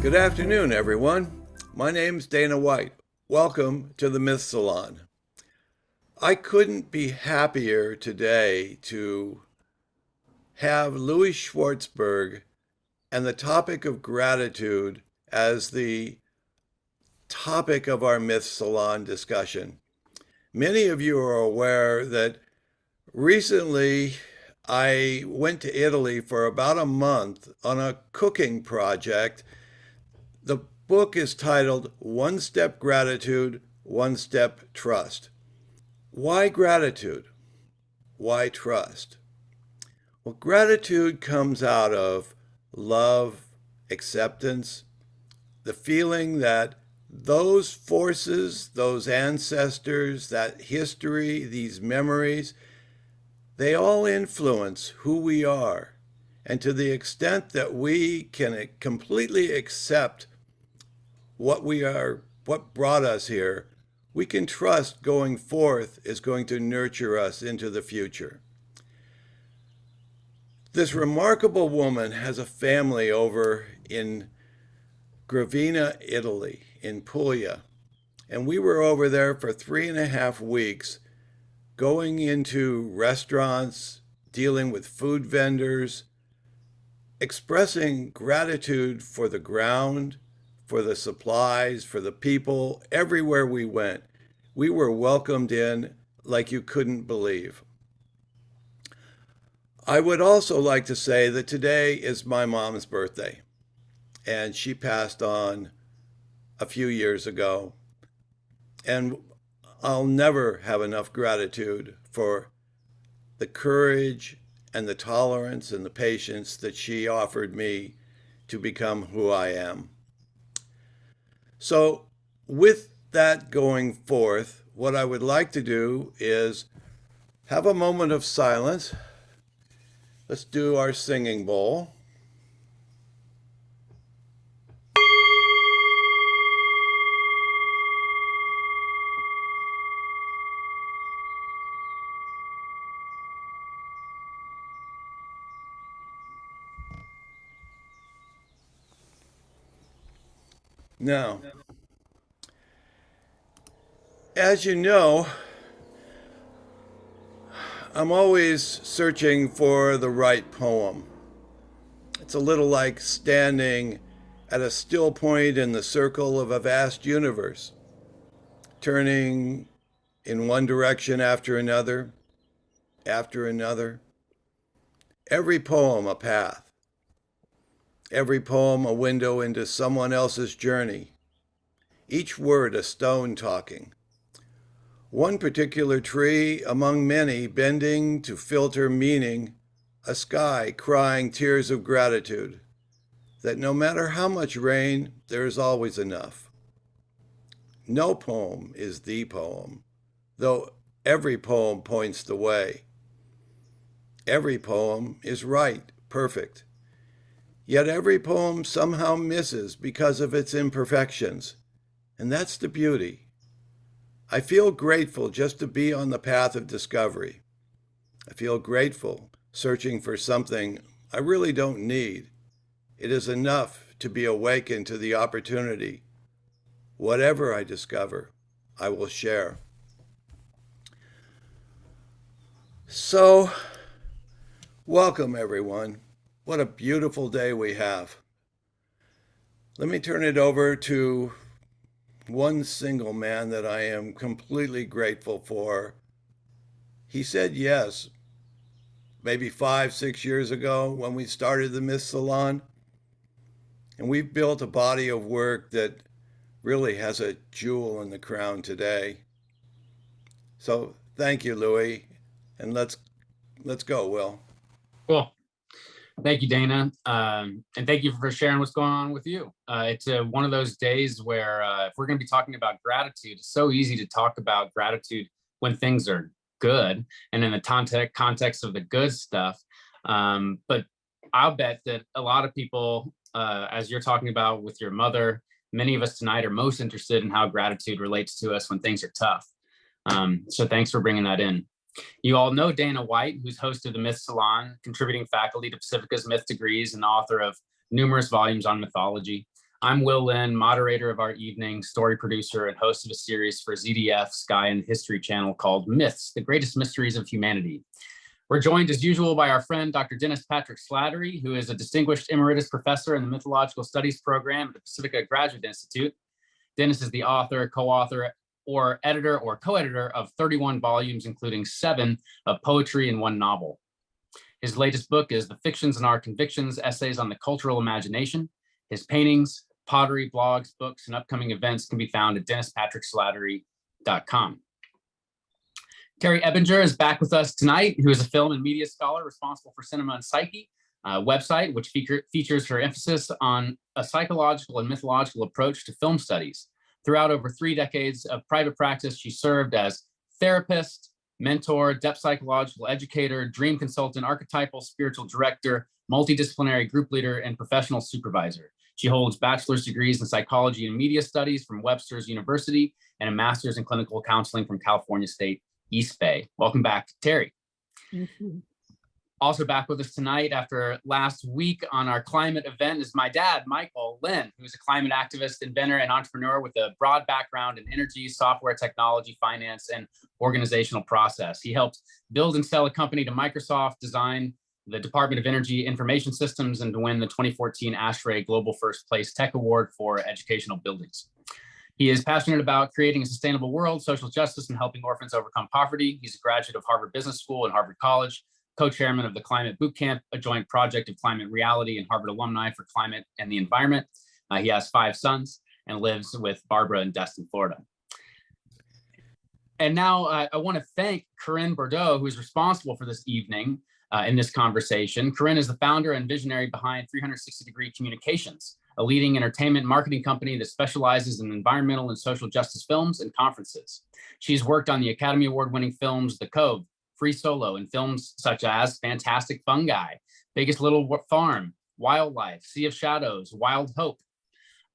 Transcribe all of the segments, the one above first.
Good afternoon, everyone. My name's Dana White. Welcome to the Myth Salon. I couldn't be happier today to have Louie Schwartzberg and the topic of gratitude as the topic of our Myth Salon discussion. Many of you are aware that recently I went to Italy for about a month on a cooking project. The book is titled One Step Gratitude, One Step Trust. Why gratitude? Why trust? Well, gratitude comes out of love, acceptance, the feeling that those forces, those ancestors, that history, these memories, they all influence who we are. And to the extent that we can completely accept what brought us here, we can trust going forth is going to nurture us into the future. This remarkable woman has a family over in Gravina, Italy, in Puglia. And we were over there for 3.5 weeks, going into restaurants, dealing with food vendors, expressing gratitude for the ground, for the supplies, for the people. Everywhere we went, we were welcomed in like you couldn't believe. I would also like to say that today is my mom's birthday, and she passed on a few years ago. And I'll never have enough gratitude for the courage and the tolerance and the patience that she offered me to become who I am. So with that going forth, what I would like to do is have a moment of silence. Let's do our singing bowl. Now, as you know, I'm always searching for the right poem. It's a little like standing at a still point in the circle of a vast universe, turning in one direction after another, Every poem a path. Every poem a window into someone else's journey. Each word a stone talking. One particular tree among many bending to filter meaning, a sky crying tears of gratitude, that no matter how much rain, there is always enough. No poem is the poem, though every poem points the way. Every poem is right, perfect. Yet every poem somehow misses because of its imperfections. And that's the beauty. I feel grateful just to be on the path of discovery. I feel grateful searching for something I really don't need. It is enough to be awakened to the opportunity. Whatever I discover, I will share. So, welcome everyone. What a beautiful day we have. Let me turn it over to one single man that I am completely grateful for. He said yes, maybe 5-6 years ago when we started the Myth Salon. And we've built a body of work that really has a jewel in the crown today. So thank you, Louie. And let's go, Will. Cool. Thank you, Dana. And thank you for sharing what's going on with you. It's one of those days where if we're going to be talking about gratitude, it's so easy to talk about gratitude when things are good and in the context of the good stuff. But I'll bet that a lot of people, as you're talking about with your mother, many of us tonight are most interested in how gratitude relates to us when things are tough. So thanks for bringing that in. You all know Dana White, who's host of the Myth Salon, contributing faculty to Pacifica's Myth degrees and author of numerous volumes on mythology. I'm Linn, moderator of our evening, story producer, and host of a series for ZDF, Sky, and History Channel called Myths, the Greatest Mysteries of Humanity. We're joined as usual by our friend, Dr. Dennis Patrick Slattery, who is a distinguished emeritus professor in the Mythological Studies program at the Pacifica Graduate Institute. Dennis is the author, co-author, or editor or co-editor of 31 volumes, including 7 of poetry and 1 novel. His latest book is The Fictions and Our Convictions, Essays on the Cultural Imagination. His paintings, pottery, blogs, books, and upcoming events can be found at DennisPatrickSlattery.com. Terry Ebinger is back with us tonight, who is a film and media scholar responsible for Cinema and Psyche, a website which features her emphasis on a psychological and mythological approach to film studies. Throughout over 3 decades of private practice, she served as therapist, mentor, depth psychological educator, dream consultant, archetypal spiritual director, multidisciplinary group leader, and professional supervisor. She holds bachelor's degrees in psychology and media studies from Webster's University and a master's in clinical counseling from California State East Bay. Welcome back, Terry. Mm-hmm. Also back with us tonight after last week on our climate event is my dad, Michael Linn, who's a climate activist, inventor, and entrepreneur with a broad background in energy, software technology, finance, and organizational process. He helped build and sell a company to Microsoft, design the Department of Energy Information Systems, and to win the 2014 ASHRAE Global First Place Tech Award for educational buildings. He is passionate about creating a sustainable world, social justice, and helping orphans overcome poverty. He's a graduate of Harvard Business School and Harvard College, co-chairman of the Climate Bootcamp, a joint project of Climate Reality and Harvard alumni for climate and the environment. He has 5 sons and lives with Barbara in Destin, Florida. And now I want to thank Corinne Bordeaux, who is responsible for this evening in this conversation. Corinne is the founder and visionary behind 360 Degree Communications, a leading entertainment marketing company that specializes in environmental and social justice films and conferences. She's worked on the Academy Award-winning films The Cove, Free Solo, and films such as Fantastic Fungi, Biggest Little Farm, Wildlife, Sea of Shadows, Wild Hope,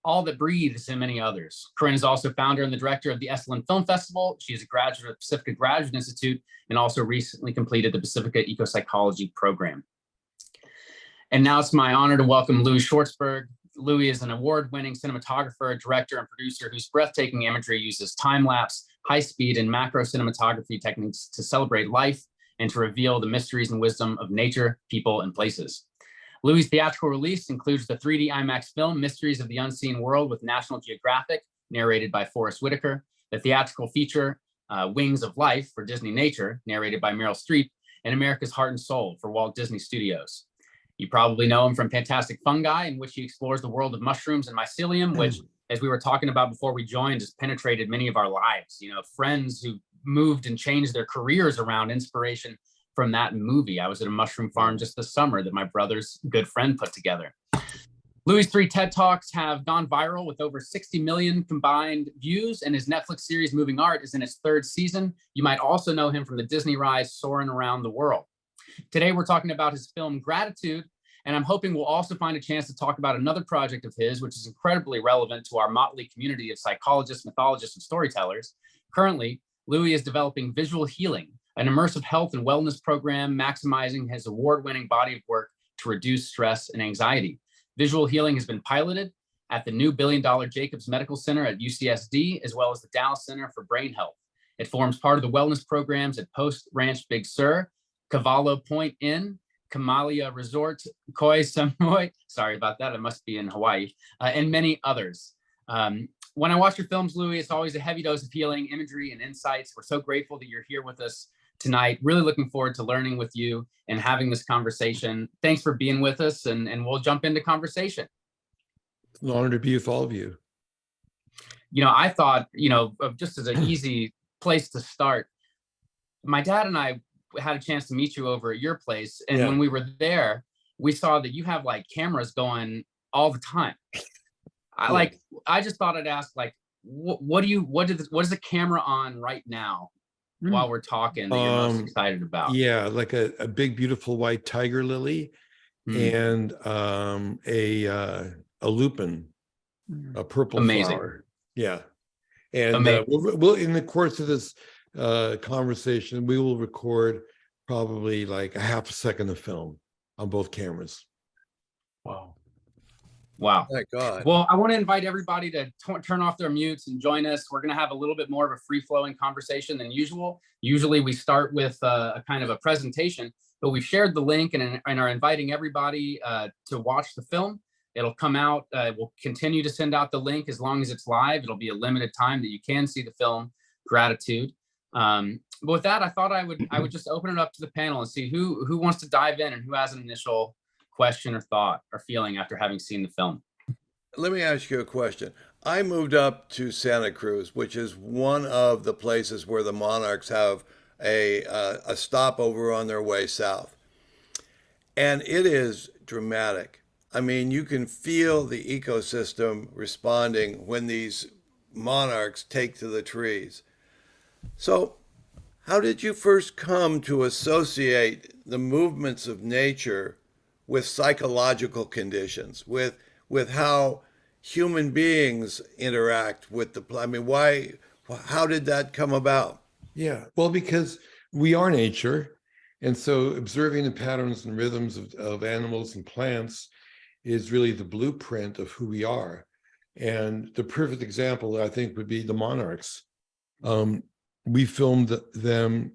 All That Breathes, and many others. Corinne is also founder and the director of the Esalen Film Festival. She is a graduate of Pacifica Graduate Institute and also recently completed the Pacifica Ecopsychology program. And now it's my honor to welcome Louie Schwartzberg. Louie is an award-winning cinematographer, director, and producer whose breathtaking imagery uses time-lapse, high-speed, and macro cinematography techniques to celebrate life and to reveal the mysteries and wisdom of nature, people, and places. Louie's theatrical release includes the 3D IMAX film Mysteries of the Unseen World with National Geographic, narrated by Forrest Whitaker, the theatrical feature Wings of Life for Disney Nature, narrated by Meryl Streep, and America's Heart and Soul for Walt Disney Studios. You probably know him from Fantastic Fungi, in which he explores the world of mushrooms and mycelium, which, as we were talking about before we joined, has penetrated many of our lives. You know, friends who moved and changed their careers around inspiration from that movie. I was at a mushroom farm just this summer that my brother's good friend put together. Louie's 3 TED Talks have gone viral with over 60 million combined views, and his Netflix series Moving Art is in its 3rd season. You might also know him from the Disney ride Soarin' Around the World. Today, we're talking about his film Gratitude, and I'm hoping we'll also find a chance to talk about another project of his, which is incredibly relevant to our motley community of psychologists, mythologists, and storytellers. Currently, Louie is developing Visual Healing, an immersive health and wellness program maximizing his award-winning body of work to reduce stress and anxiety. Visual Healing has been piloted at the new $1 billion Jacobs Medical Center at UCSD, as well as the Dallas Center for Brain Health. It forms part of the wellness programs at Post Ranch Big Sur, Cavallo Point Inn, Kamalia Resort, Koi Samui, sorry about that, it must be in Hawaii, and many others. When I watch your films, Louie, it's always a heavy dose of healing, imagery, and insights. We're so grateful that you're here with us tonight. Really looking forward to learning with you and having this conversation. Thanks for being with us, and we'll jump into conversation. It's an honor to be with all of you. You know, I thought, you know, just as an easy place to start, my dad and I had a chance to meet you over at your place. And when we were there, we saw that you have like cameras going all the time. I just thought I'd ask, like, what is the camera on right now while we're talking that you're most excited about? Yeah, like a big, beautiful white tiger lily and a lupin, a purple flower. Yeah. And we'll in the course of this conversation, we will record probably like a half a second of film on both cameras. Wow. Wow. My God. Well, I want to invite everybody to turn off their mutes and join us. We're going to have a little bit more of a free-flowing conversation than usual. Usually we start with a kind of a presentation, but we've shared the link and are inviting everybody to watch the film. It'll come out. We'll continue to send out the link as long as it's live. It'll be a limited time that you can see the film, Gratitude. But with that, I thought I would just open it up to the panel and see who wants to dive in and who has an initial question or thought or feeling after having seen the film. Let me ask you a question. I moved up to Santa Cruz, which is one of the places where the Monarchs have a stopover on their way south. And it is dramatic. I mean, you can feel the ecosystem responding when these monarchs take to the trees. So, how did you first come to associate the movements of nature with psychological conditions, with how human beings interact with the, I mean, how did that come about? Yeah, well, because we are nature. And so observing the patterns and rhythms of animals and plants is really the blueprint of who we are. And the perfect example, I think, would be the Monarchs. We filmed them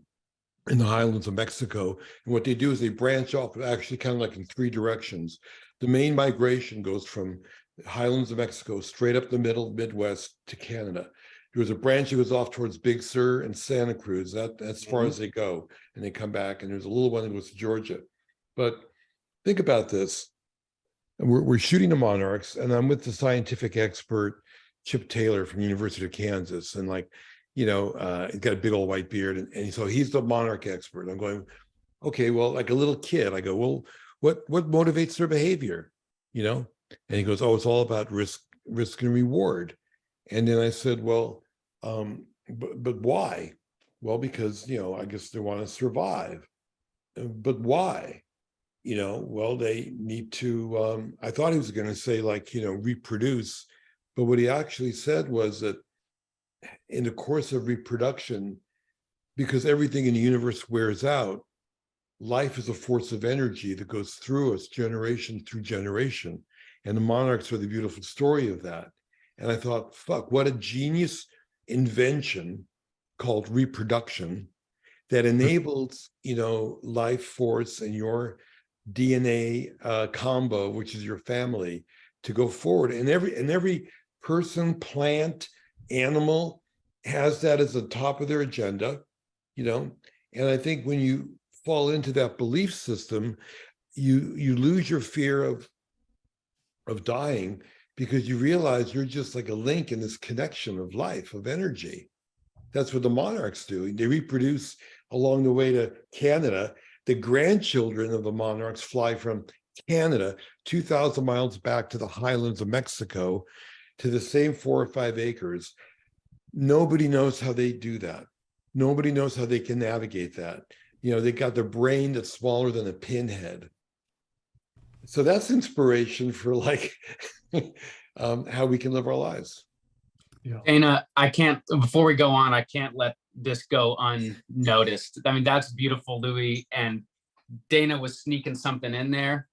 in the highlands of Mexico. And what they do is they branch off actually kind of like in 3 directions. The main migration goes from the highlands of Mexico straight up the middle Midwest to Canada. There was a branch that goes off towards Big Sur and Santa Cruz. That's as far as they go, and they come back. And there's a little one that goes to Georgia. But think about this. We're shooting the Monarchs, and I'm with the scientific expert, Chip Taylor from University of Kansas. And like, he's got a big old white beard. And so he's the monarch expert. I'm going, okay, well, like a little kid, I go, well, what motivates their behavior? And he goes, oh, it's all about risk and reward. And then I said, well, but why? Well, because, I guess they want to survive. But why? Well, they need to, I thought he was going to say like, reproduce. But what he actually said was that in the course of reproduction, because everything in the universe wears out, life is a force of energy that goes through us generation through generation. And the Monarchs are the beautiful story of that. And I thought, fuck, what a genius invention called reproduction that enables, life force and your DNA combo, which is your family, to go forward. And every person, plant, animal has that as the top of their agenda, and I think when you fall into that belief system, you lose your fear of dying, because you realize you're just like a link in this connection of life, of energy. That's what the Monarchs do. They reproduce along the way to Canada. The grandchildren of the Monarchs fly from Canada 2,000 miles back to the highlands of Mexico to the same 4 or 5 acres. Nobody knows how they do that. Nobody knows how they can navigate that. They got the brain that's smaller than a pinhead. So that's inspiration for like how we can live our lives. Yeah. Dana, before we go on, I can't let this go unnoticed. I mean, that's beautiful, Louie. And Dana was sneaking something in there.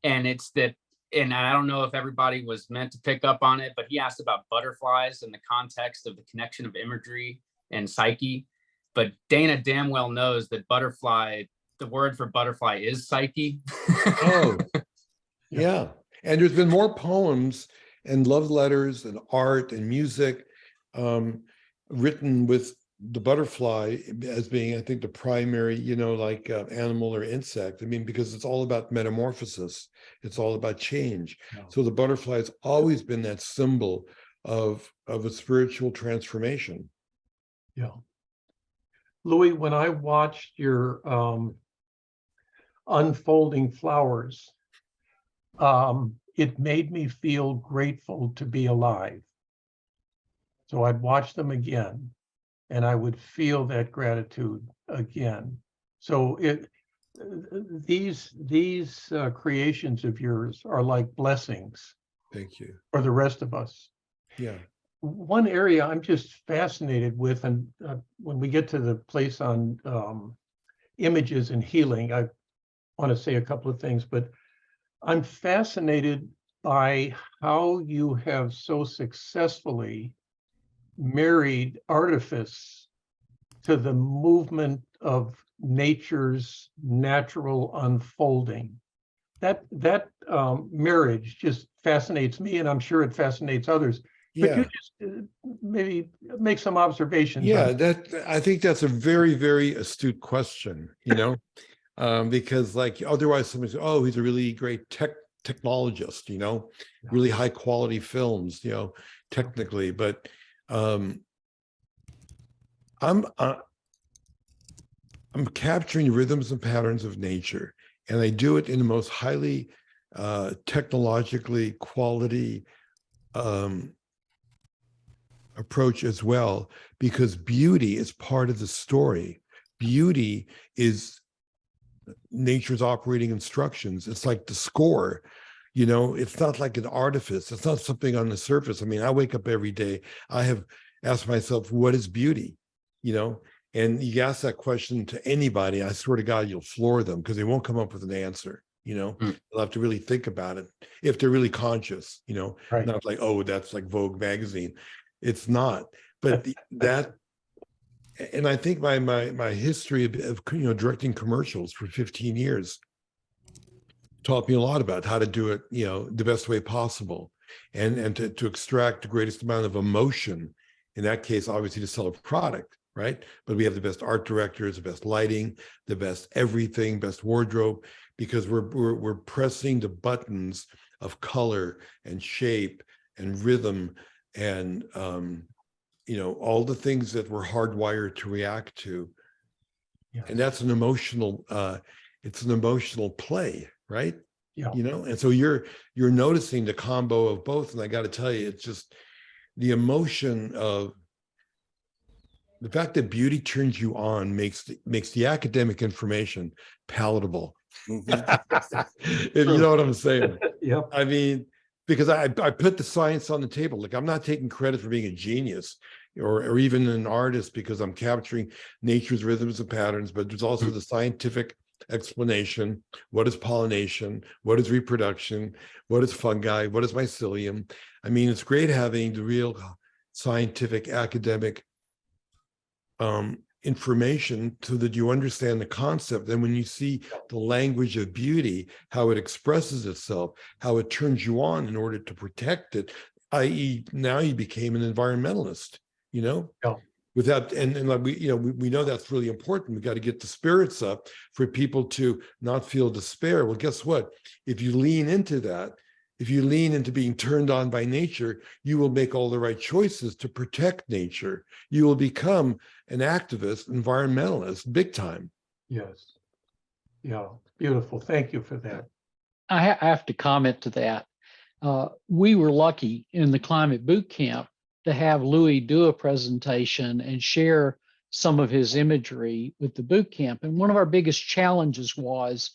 And it's that, and I don't know if everybody was meant to pick up on it, but he asked about butterflies in the context of the connection of imagery and psyche. But Dana damn well knows that the word for butterfly is psyche. Oh, yeah. And there's been more poems and love letters and art and music written with the butterfly as being, I think, the primary, animal or insect. I mean, because it's all about metamorphosis. It's all about change. Yeah. So the butterfly has always been that symbol of a spiritual transformation. Yeah. Louie, when I watched your unfolding flowers, it made me feel grateful to be alive. So I'd watch them again, and I would feel that gratitude again. So these creations of yours are like blessings. Thank you. For the rest of us. Yeah. One area I'm just fascinated with, and when we get to the place on images and healing, I want to say a couple of things, but I'm fascinated by how you have so successfully married artifice to the movement of nature's natural unfolding. That marriage just fascinates me, and I'm sure it fascinates others. Could you just maybe make some observations? Yeah, I think that's a very, very astute question, because like otherwise somebody says, oh, he's a really great technologist, really high quality films, technically. But I'm capturing rhythms and patterns of nature, and I do it in the most highly technologically quality approach as well, because beauty is part of the story. Beauty is nature's operating instructions. It's like the score, it's not like an artifice. It's not something on the surface. I mean, I wake up every day. I have asked myself, what is beauty? And you ask that question to anybody, I swear to God, you'll floor them because they won't come up with an answer. They'll have to really think about it if they're really conscious, Right. Not like, oh, that's like Vogue magazine. It's not, but and I think my history of directing commercials for 15 years taught me a lot about how to do it, the best way possible, and to extract the greatest amount of emotion. In that case, obviously to sell a product, right? But we have the best art directors, the best lighting, the best everything, best wardrobe, because we're pressing the buttons of color and shape and rhythm and all the things that we're hardwired to react to. And that's an emotional it's an emotional play, right? And so you're noticing the combo of both, and I got to tell you, it's just the emotion of the fact that beauty turns you on makes the academic information palatable. If you know what I'm saying. I mean, because I put the science on the table. Like, I'm not taking credit for being a genius or even an artist, because I'm capturing nature's rhythms and patterns, but there's also the scientific explanation. What is pollination? What is reproduction? What is fungi? What is mycelium? I mean, it's great having the real scientific academic information so that you understand the concept. And when you see the language of beauty, how it expresses itself, how it turns you on in order to protect it, i.e. now you became an environmentalist, without, and like we know that's really important. We got to get the spirits up for people to not feel despair. Well, guess what? If you lean into that, if you lean into being turned on by nature, you will make all the right choices to protect nature. You will become an activist, environmentalist, big time. Yes. Yeah, beautiful. Thank you for that. I have to comment to that. We were lucky in the climate boot camp to have Louie do a presentation and share some of his imagery with the boot camp. And one of our biggest challenges was,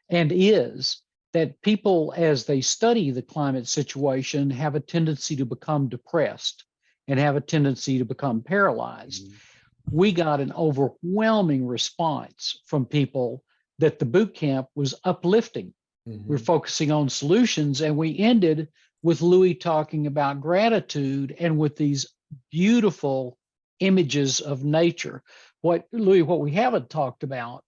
and is, that people, as they study the climate situation, have a tendency to become depressed and have a tendency to become paralyzed. We got an overwhelming response from people that the boot camp was uplifting. We're focusing on solutions, and we ended with Louie talking about gratitude and with these beautiful images of nature. What we haven't talked about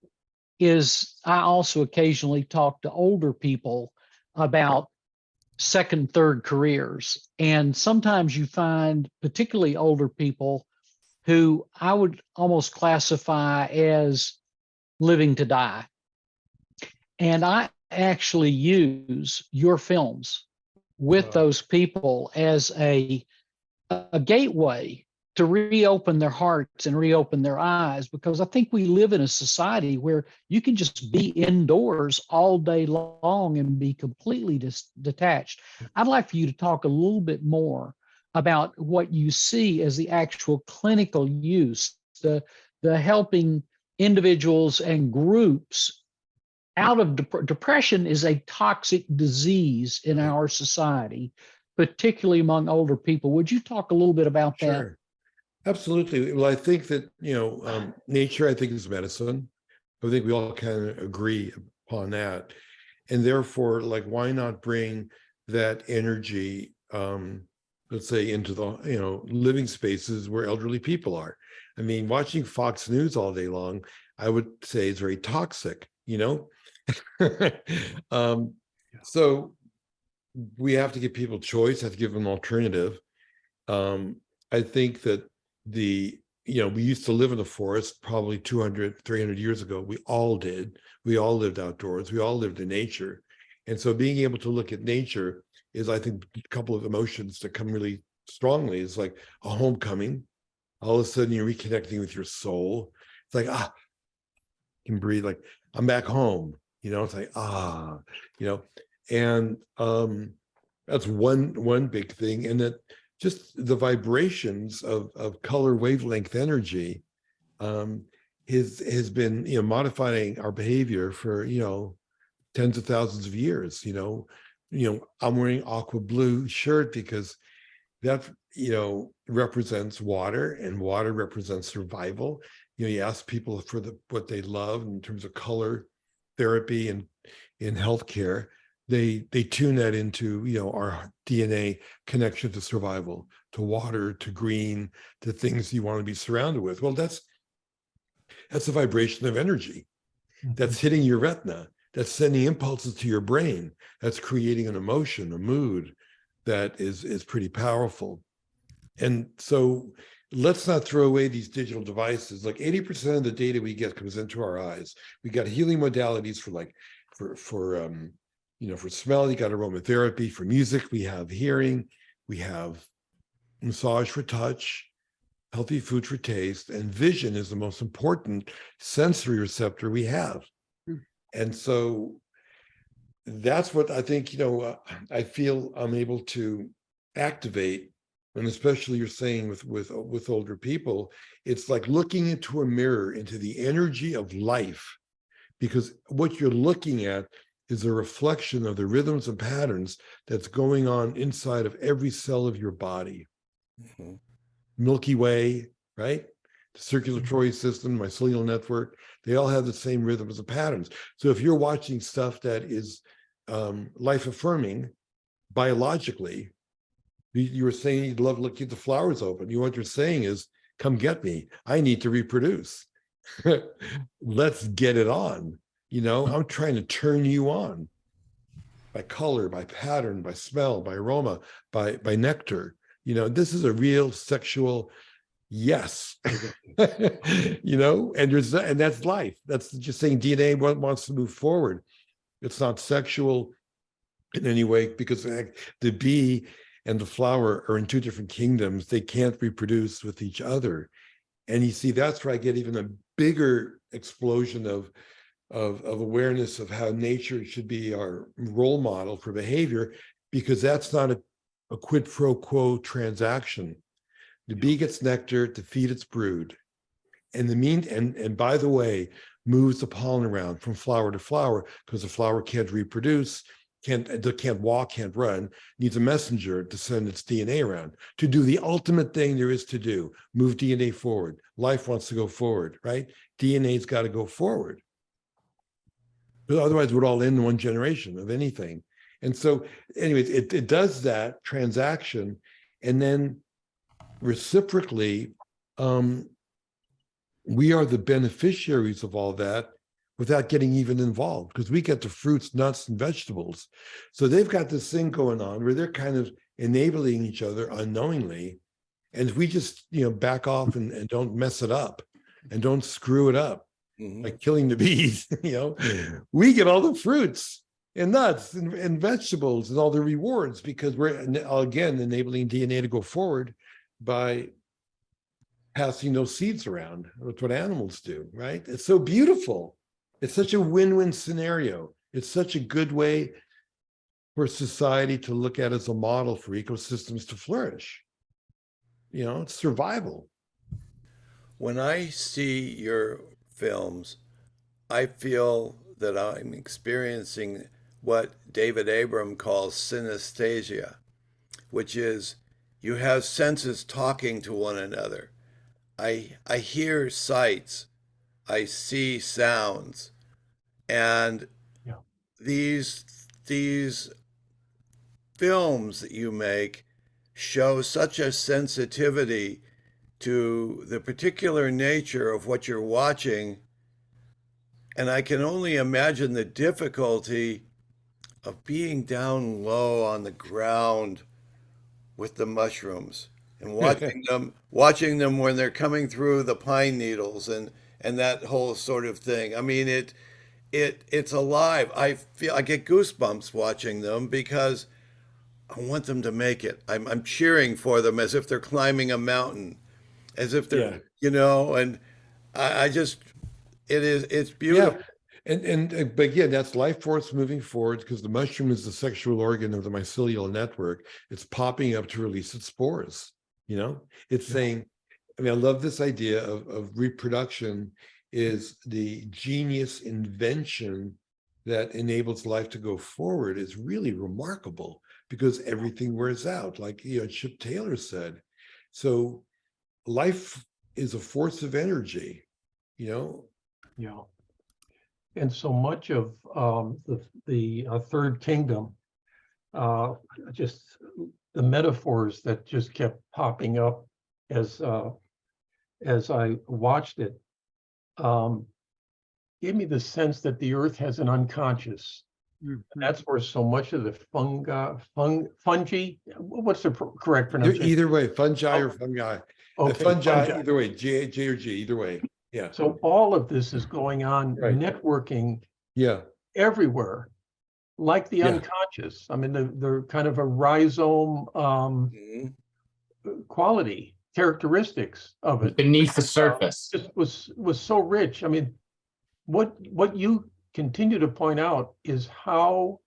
is I also occasionally talk to older people about second, third careers. And sometimes you find particularly older people who I would almost classify as living to die. And I actually use your films with those people as a gateway to reopen their hearts and reopen their eyes, because I think we live in a society where you can just be indoors all day long and be completely detached. I'd like for you to talk a little bit more about what you see as the actual clinical use, the helping individuals and groups out of depression is a toxic disease in our society, particularly among older people. Would you talk a little bit about that? Sure. Absolutely. Well, I think that, nature, I think, is medicine. I think we all kind of agree upon that. And therefore, like, why not bring that energy, let's say, into the, living spaces where elderly people are. I mean, watching Fox News all day long, I would say is very toxic, So we have to give people choice, have to give them an alternative. I think that we used to live in the forest probably 200, 300 years ago. We all did. We all lived outdoors. We all lived in nature. And so being able to look at nature is, I think, a couple of emotions that come really strongly. It's like a homecoming. All of a sudden you're reconnecting with your soul. It's like, you can breathe, like I'm back home, it's like, and that's one big thing. And that just the vibrations of color wavelength energy has been, modifying our behavior for, tens of thousands of years. I'm wearing aqua blue shirt because that, represents water, and water represents survival. You ask people for what they love in terms of color therapy and in healthcare, they tune that into, our DNA connection to survival, to water, to green, to things you want to be surrounded with. Well, that's a vibration of energy that's hitting your retina, that's sending impulses to your brain, that's creating an emotion, a mood that is pretty powerful. And so let's not throw away these digital devices. Like 80% of the data we get comes into our eyes. We got healing modalities for smell, you got aromatherapy. For music, we have hearing, we have massage for touch, healthy food for taste, and vision is the most important sensory receptor we have. And so that's what I think, I feel I'm able to activate. And especially you're saying with older people, it's like looking into a mirror, into the energy of life, because what you're looking at is a reflection of the rhythms and patterns that's going on inside of every cell of your body. Mm-hmm. Milky Way, right? The circulatory system, mycelial network, they all have the same rhythms and patterns. So if you're watching stuff that is life affirming biologically, you were saying you'd love looking at the flowers open. What you're saying is, come get me. I need to reproduce. Let's get it on. I'm trying to turn you on by color, by pattern, by smell, by aroma, by nectar. This is a real sexual yes. And that's life. That's just saying DNA wants to move forward. It's not sexual in any way, because the bee and the flower are in two different kingdoms. They can't reproduce with each other. And you see, that's where I get even a bigger explosion of awareness of how nature should be our role model for behavior, because that's not a quid pro quo transaction. The bee gets nectar to feed its brood. And by the way, moves the pollen around from flower to flower, because the flower can't reproduce, can't walk, can't run, needs a messenger to send its DNA around to do the ultimate thing there is to do, move DNA forward. Life wants to go forward, right? DNA's got to go forward. But otherwise, we're all in one generation of anything. And so, anyways, it does that transaction, and then reciprocally, we are the beneficiaries of all that without getting even involved, because we get the fruits, nuts, and vegetables. So they've got this thing going on where they're kind of enabling each other unknowingly. And if we just, back off and don't mess it up and don't screw it up, like killing the bees, we get all the fruits and nuts and vegetables and all the rewards, because we're, again, enabling DNA to go forward by passing those seeds around. That's what animals do, right? It's so beautiful. It's such a win-win scenario. It's such a good way for society to look at as a model for ecosystems to flourish. It's survival. When I see your films, I feel that I'm experiencing what David Abram calls synesthesia, which is you have senses talking to one another. I hear sights, I see sounds, and these films that you make show such a sensitivity to the particular nature of what you're watching. And I can only imagine the difficulty of being down low on the ground with the mushrooms and watching them when they're coming through the pine needles and that whole sort of thing. I mean, it's alive. I get goosebumps watching them because I want them to make it. I'm cheering for them as if they're climbing a mountain, as if they're, and I just, it's beautiful. Yeah. But again, that's life force moving forward, because the mushroom is the sexual organ of the mycelial network. It's popping up to release its spores. It's saying, I mean, I love this idea of reproduction is the genius invention that enables life to go forward. Is really remarkable, because everything wears out, like Chip Taylor said. So life is a force of energy, Yeah. And so much of the third kingdom, just the metaphors that just kept popping up as I watched it, gave me the sense that the earth has an unconscious. And that's where so much of the fungi, what's the correct pronunciation? Either way, fungi or fungi. Okay, fungi, either way, J or G, either way. Yeah. So all of this is going on, networking everywhere, like the unconscious. I mean, they're kind of a rhizome quality, characteristics of it. Beneath the surface. It was so rich. I mean, what you continue to point out is how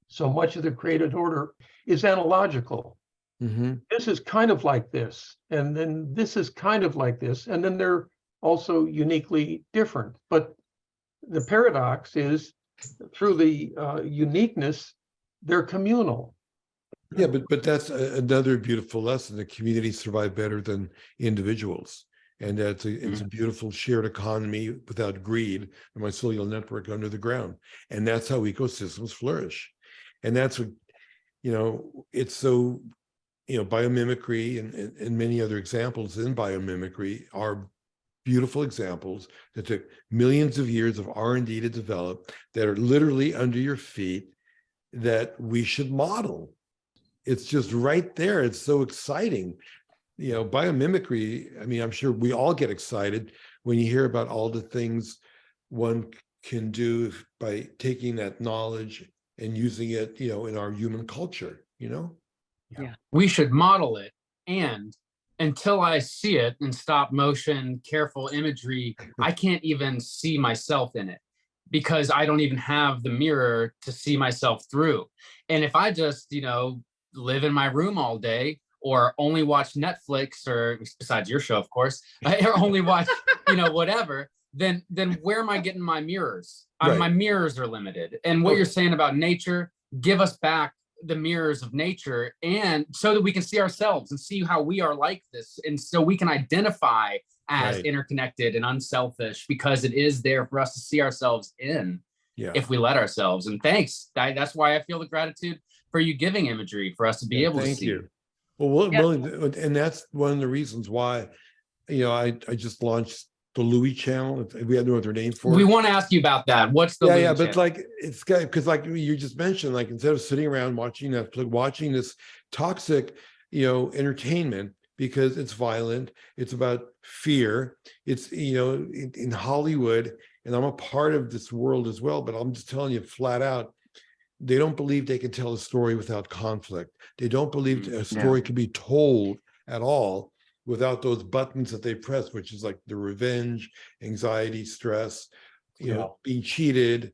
so much of the created order is analogical. This is kind of like this, and then this is kind of like this, and then they're also uniquely different. But the paradox is, through the uniqueness, they're communal. Yeah, but that's another beautiful lesson. The communities survive better than individuals. And it's a beautiful shared economy without greed, the mycelial network under the ground. And that's how ecosystems flourish. And that's what, it's so, biomimicry and many other examples in biomimicry are beautiful examples that took millions of years of R&D to develop, that are literally under your feet, that we should model. It's just right there. It's so exciting. Biomimicry, I mean, I'm sure we all get excited when you hear about all the things one can do by taking that knowledge and using it, in our human culture, Yeah. We should model it. And until I see it in stop motion, careful imagery, I can't even see myself in it, because I don't even have the mirror to see myself through. And if I just, live in my room all day, or only watch Netflix, or besides your show, of course, or only watch, whatever, then where am I getting my mirrors? My mirrors are limited. And what you're saying about nature, give us back the mirrors of nature, and so that we can see ourselves and see how we are like this. And so we can identify as interconnected and unselfish, because it is there for us to see ourselves in, if we let ourselves. And thanks. That's why I feel the gratitude for you giving imagery for us to be able to see. Thank you. Well, and that's one of the reasons why, I just launched the Louie channel. We had no other name for it. We want to ask you about that. What's the Louie channel? But like, it's because like you just mentioned, like, instead of sitting around watching Netflix, watching this toxic, entertainment, because it's violent, it's about fear, it's, in Hollywood, and I'm a part of this world as well, but I'm just telling you flat out, they don't believe they can tell a story without conflict. They don't believe a story can be told at all without those buttons that they press, which is like the revenge, anxiety, stress, being cheated,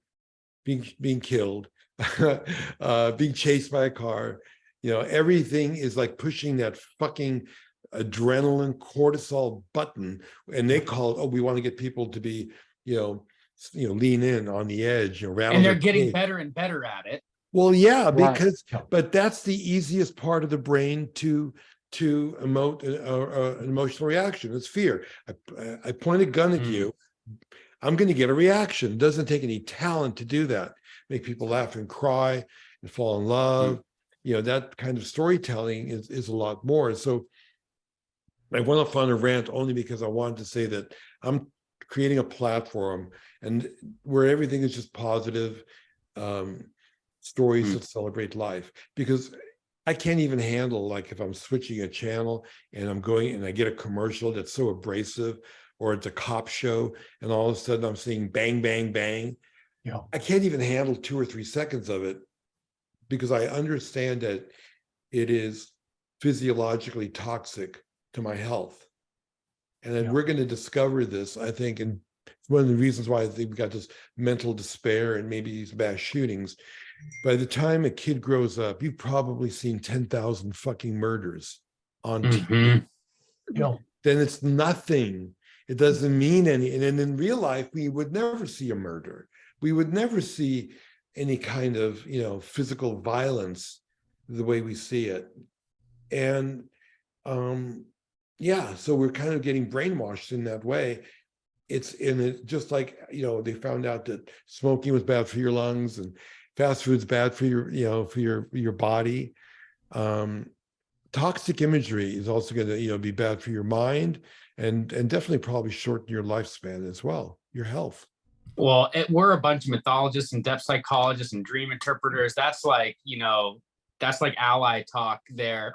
being killed, being chased by a car. Everything is like pushing that fucking adrenaline cortisol button, and they call it, we want to get people to be, lean in on the edge, and they're getting better and better at it. Well, because, but that's the easiest part of the brain to emote an emotional reaction. It's fear. I point a gun at you, I'm going to get a reaction. It doesn't take any talent to do that. Make people laugh and cry and fall in love, that kind of storytelling is a lot more. So I went off on a rant only because I wanted to say that I'm creating a platform and where everything is just positive stories that celebrate life, because I can't even handle, like, if I'm switching a channel and I'm going and I get a commercial that's so abrasive, or it's a cop show and all of a sudden I'm seeing bang, bang, bang. Yeah. I can't even handle 2 or 3 seconds of it, because I understand that it is physiologically toxic to my health. And then we're going to discover this, I think, and one of the reasons why I think we got this mental despair and maybe these mass shootings. By the time a kid grows up, you've probably seen 10,000 fucking murders on TV. Yeah. Then it's nothing. It doesn't mean any. And then in real life, we would never see a murder. We would never see any kind of, physical violence the way we see it. And so we're kind of getting brainwashed in that way. It's in it, just like, they found out that smoking was bad for your lungs and fast food's bad for your, for your body. Toxic imagery is also going to, be bad for your mind, and definitely probably shorten your lifespan as well, your health. Well, we're a bunch of mythologists and depth psychologists and dream interpreters. That's like, that's like ally talk there.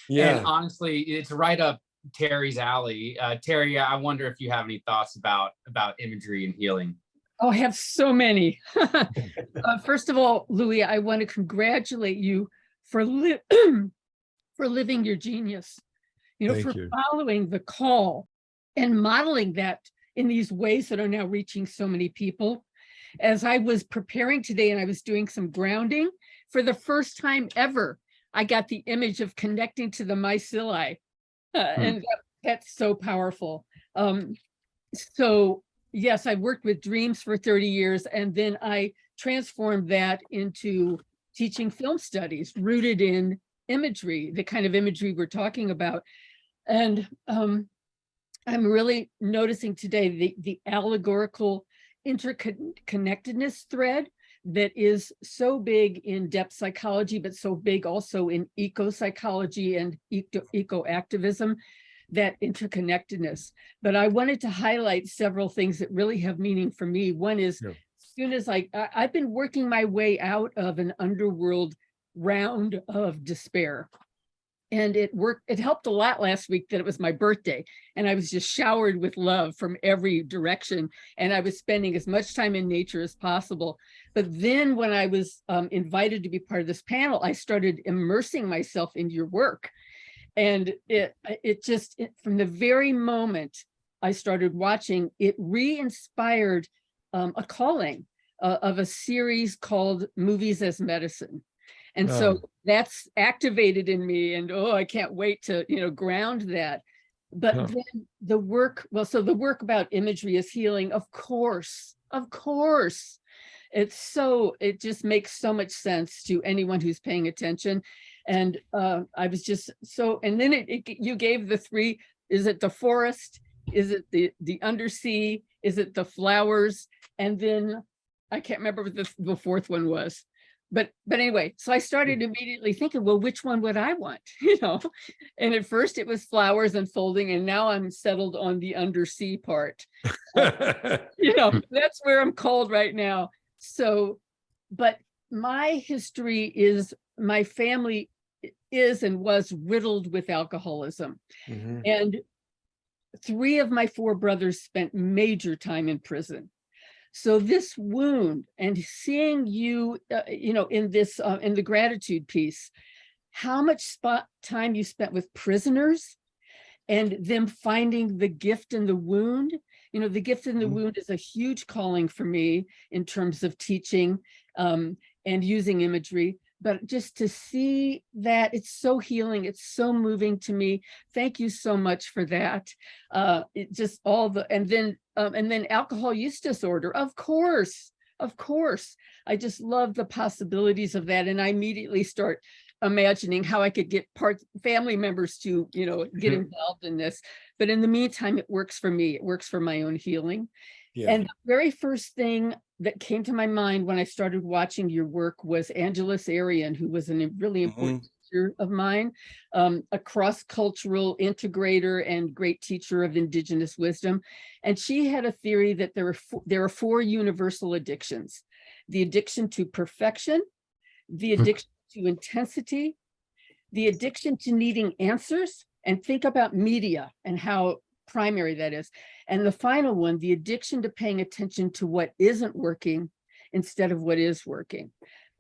Yeah. And honestly, it's right up Terry's alley. Terry, I wonder if you have any thoughts about imagery and healing. Oh, I have so many. First of all, Louie, I want to congratulate you for for living your genius. Thank you. Following the call and modeling that in these ways that are now reaching so many people. As I was preparing today and I was doing some grounding, for the first time ever, I got the image of connecting to the myceli. And that's so powerful. So yes, I worked with dreams for 30 years, and then I transformed that into teaching film studies rooted in imagery, the kind of imagery we're talking about. And I'm really noticing today the allegorical interconnectedness thread that is so big in depth psychology, but so big also in eco-psychology and eco-activism, that interconnectedness. But I wanted to highlight several things that really have meaning for me. One is, as soon as I've been working my way out of an underworld round of despair. And it worked. It helped a lot last week that it was my birthday and I was just showered with love from every direction. And I was spending as much time in nature as possible. But then when I was invited to be part of this panel, I started immersing myself in your work. And it just, from the very moment I started watching, it re-inspired a calling of a series called Movies as Medicine. And so that's activated in me, and I can't wait to, ground that. But then the work, so the work about imagery is healing, of course. It just makes so much sense to anyone who's paying attention. And I was just and then you gave the 3, is it the forest? Is it the undersea? Is it the flowers? And then I can't remember what the 4th one was. But anyway, so I started immediately thinking, well, which one would I want? And at first it was flowers unfolding, and now I'm settled on the undersea part. That's where I'm called right now. So, but my history is, my family is and was riddled with alcoholism. And 3 of my 4 brothers spent major time in prison. So this wound, and seeing you, in this, in the gratitude piece, how much time you spent with prisoners and them finding the gift in the wound. The gift in the wound is a huge calling for me in terms of teaching and using imagery. But just to see that, it's so healing, it's so moving to me. Thank you so much for that. It just all the, and then alcohol use disorder, of course. I just love the possibilities of that. And I immediately start imagining how I could get family members to, get involved in this. But in the meantime, it works for me. It works for my own healing. Yeah. And the very first thing that came to my mind when I started watching your work was Angeles Arian, who was a really important teacher of mine, a cross-cultural integrator and great teacher of indigenous wisdom. And she had a theory that there are four universal addictions: the addiction to perfection, the addiction to intensity, the addiction to needing answers, and think about media and how primary that is. And the final one, the addiction to paying attention to what isn't working instead of what is working.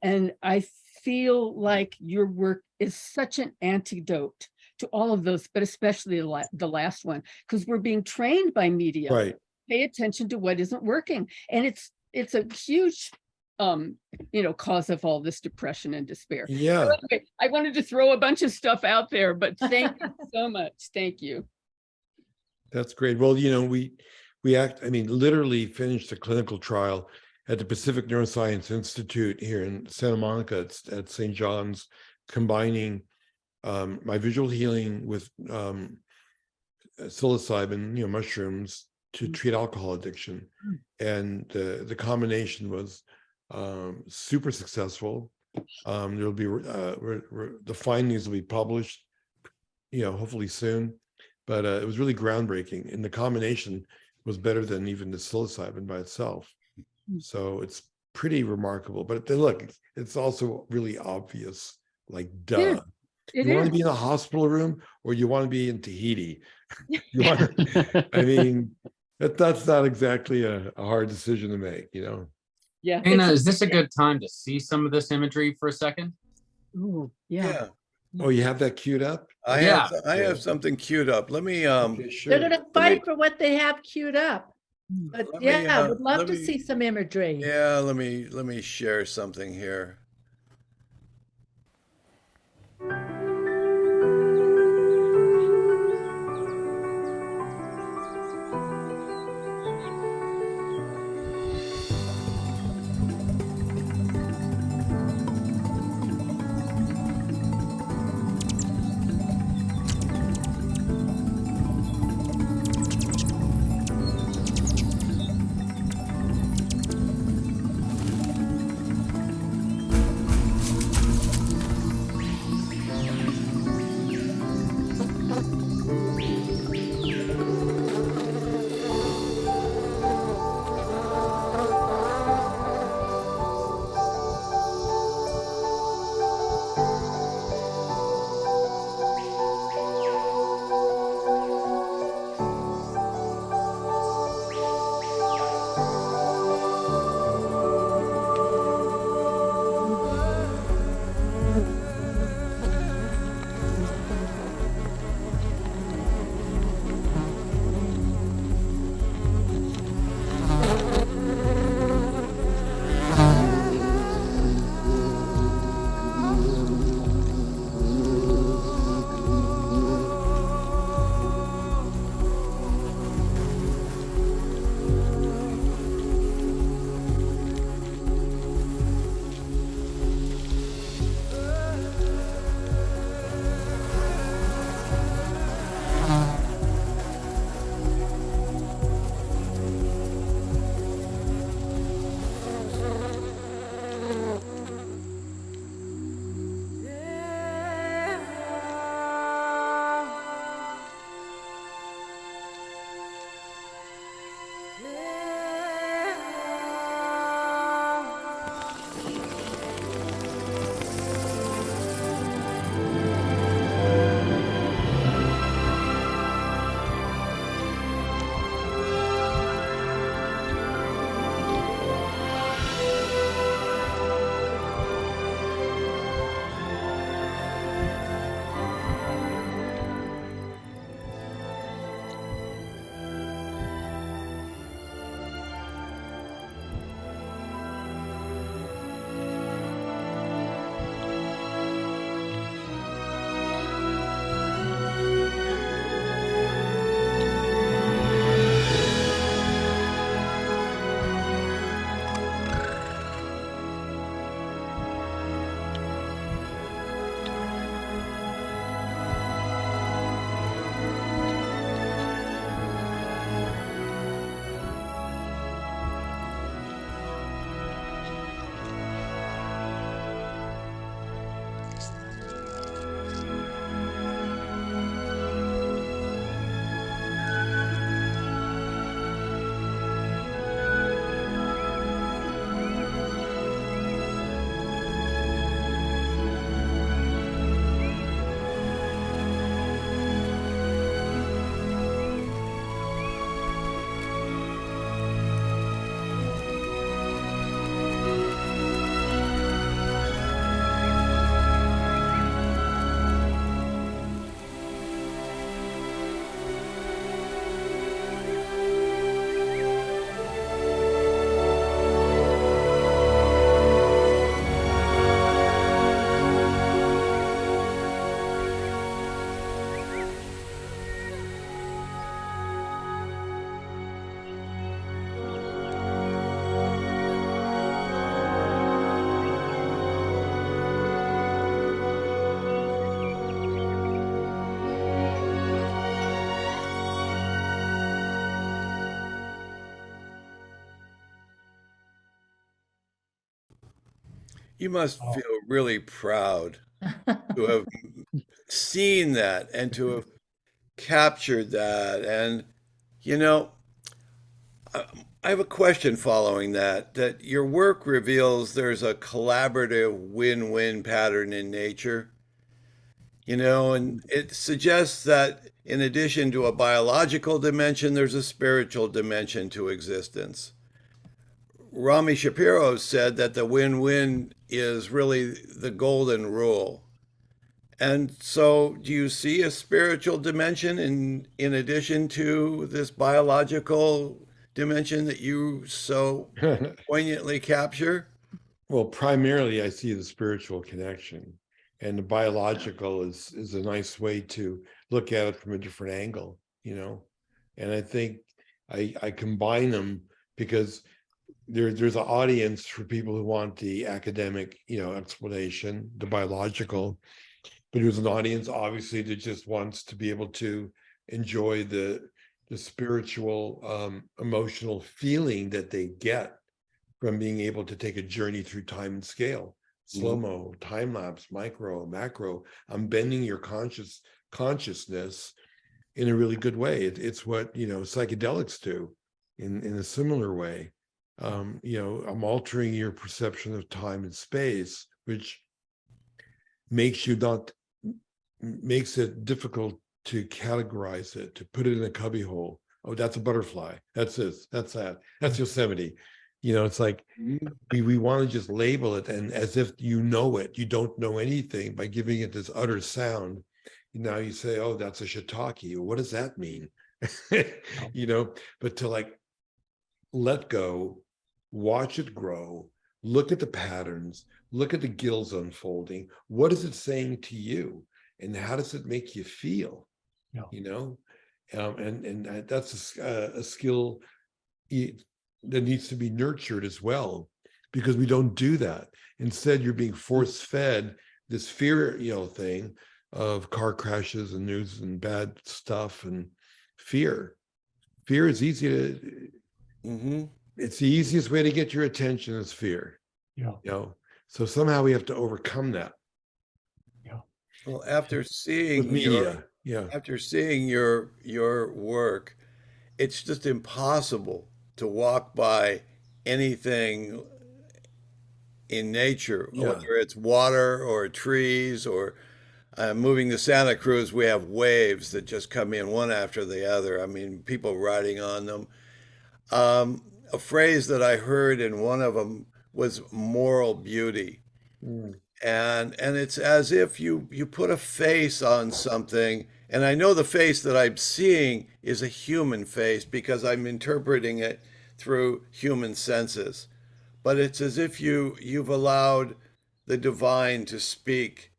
And I feel like your work is such an antidote to all of those, but especially the last one, because we're being trained by media. Right. Pay attention to what isn't working. And it's a huge cause of all this depression and despair. Yeah. So anyway, I wanted to throw a bunch of stuff out there, but thank you so much. Thank you. That's great. Well, we literally finished a clinical trial at the Pacific Neuroscience Institute here in Santa Monica at St. John's, combining my visual healing with psilocybin, mushrooms, to treat alcohol addiction. And the combination was super successful. There'll be the findings will be published, hopefully soon. But it was really groundbreaking, and the combination was better than even the psilocybin by itself. So it's pretty remarkable. But look, it's also really obvious, like, duh. Yeah, you want to be in a hospital room, or you want to be in Tahiti? That's not exactly a hard decision to make, Yeah. Dana, is this a good time to see some of this imagery for a second? Ooh, yeah. Oh, you have that queued up? I Yeah. have something queued up. Let me Okay, They're sure. gonna fight for what they have queued up. But Let me, yeah, I would love let to me- see some imagery. Yeah, let me share something here. You must Oh. feel really proud to have seen that and to have captured that. And, you know, I have a question following that, that your work reveals there's a collaborative win-win pattern in nature, you know, and it suggests that in addition to a biological dimension, there's a spiritual dimension to existence. Rami Shapiro said that the win-win is really the golden rule. And so, do you see a spiritual dimension in addition to this biological dimension that you so poignantly capture? Well, primarily I see the spiritual connection, and the biological is a nice way to look at it from a different angle, you know. And I think I combine them because there's an audience for people who want the academic, you know, explanation, the biological, but there's an audience obviously that just wants to be able to enjoy the spiritual, emotional feeling that they get from being able to take a journey through time and scale, slow-mo, time lapse, micro, macro. I'm bending your consciousness in a really good way. It's what, you know, psychedelics do in a similar way. You know, I'm altering your perception of time and space, which makes it difficult to categorize it, to put it in a cubbyhole. Oh, that's a butterfly. That's this, that's that, that's Yosemite. You know, it's like we want to just label it, and as if you know it. You don't know anything by giving it this utter sound. Now you say, oh, that's a shiitake. What does that mean? You know, but to like let go, watch it grow, look at the patterns, look at the gills unfolding. What is it saying to you? And how does it make you feel? Yeah. You know, and that's a skill that needs to be nurtured as well, because we don't do that. Instead, you're being force-fed this fear, you know, thing of car crashes and news and bad stuff and fear. Fear is easy to. It's the easiest way to get your attention is fear. Yeah. You know, so somehow we have to overcome that. Yeah. Well, after seeing With media, yeah. after seeing your work, it's just impossible to walk by anything in nature, Yeah. whether it's water or trees or moving to Santa Cruz, we have waves that just come in one after the other. I mean, people riding on them. A phrase that I heard in one of them was moral beauty. And it's as if you put a face on something, and I know the face that I'm seeing is a human face because I'm interpreting it through human senses. But it's as if you've allowed the divine to speak,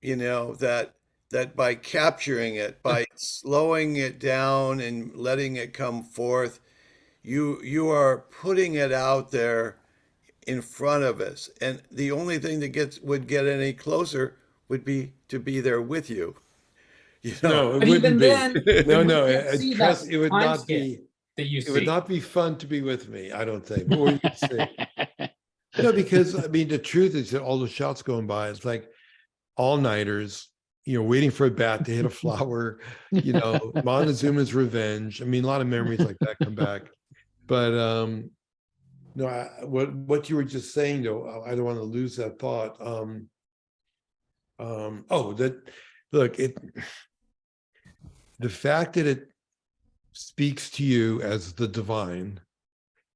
you know, that by capturing it, by slowing it down and letting it come forth, you are putting it out there in front of us, and the only thing that would get any closer would be to be there with you. You know? No, it But wouldn't even be. then, No, you no, can't see trust, that it would time not scale be. that you It would see. not be fun to be with me, I don't think. What would you say? No, because I mean, the truth is that all the shots going by, it's like all-nighters, you know, waiting for a bat to hit a flower, you know, Montezuma's Revenge. I mean, a lot of memories like that come back. But no, what you were just saying, though, I don't want to lose that thought. Look, the fact that it speaks to you as the divine,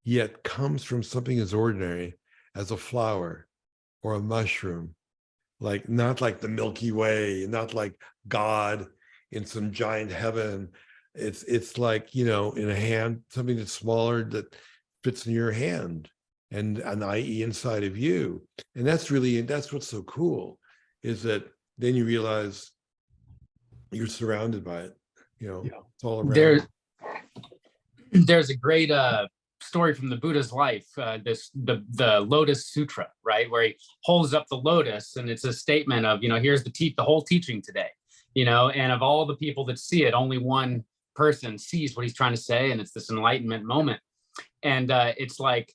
yet comes from something as ordinary as a flower or a mushroom, like not like the Milky Way, not like God in some giant heaven. It's like, you know, in a hand, something that's smaller that fits in your hand, and an i.e. inside of you. And that's what's so cool, is that then you realize you're surrounded by it. You know, it's all around. There's a great story from the Buddha's life, the Lotus Sutra, right, where he holds up the lotus, and it's a statement of, you know, here's the whole teaching today, you know, and of all the people that see it, only one person sees what he's trying to say, and it's this enlightenment moment. And it's like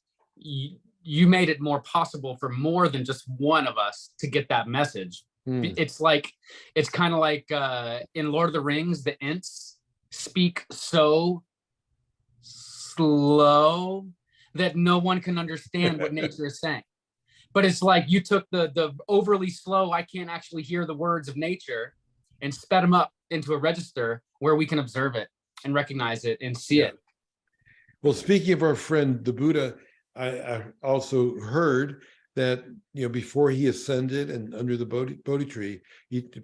you made it more possible for more than just one of us to get that message. It's kind of like in Lord of the Rings, the Ents speak so slow that no one can understand what nature is saying. But it's like you took the overly slow, I can't actually hear the words of nature, and sped them up into a register where we can observe it and recognize it and see it. Well, speaking of our friend the Buddha, I also heard that, before he ascended and under the Bodhi tree,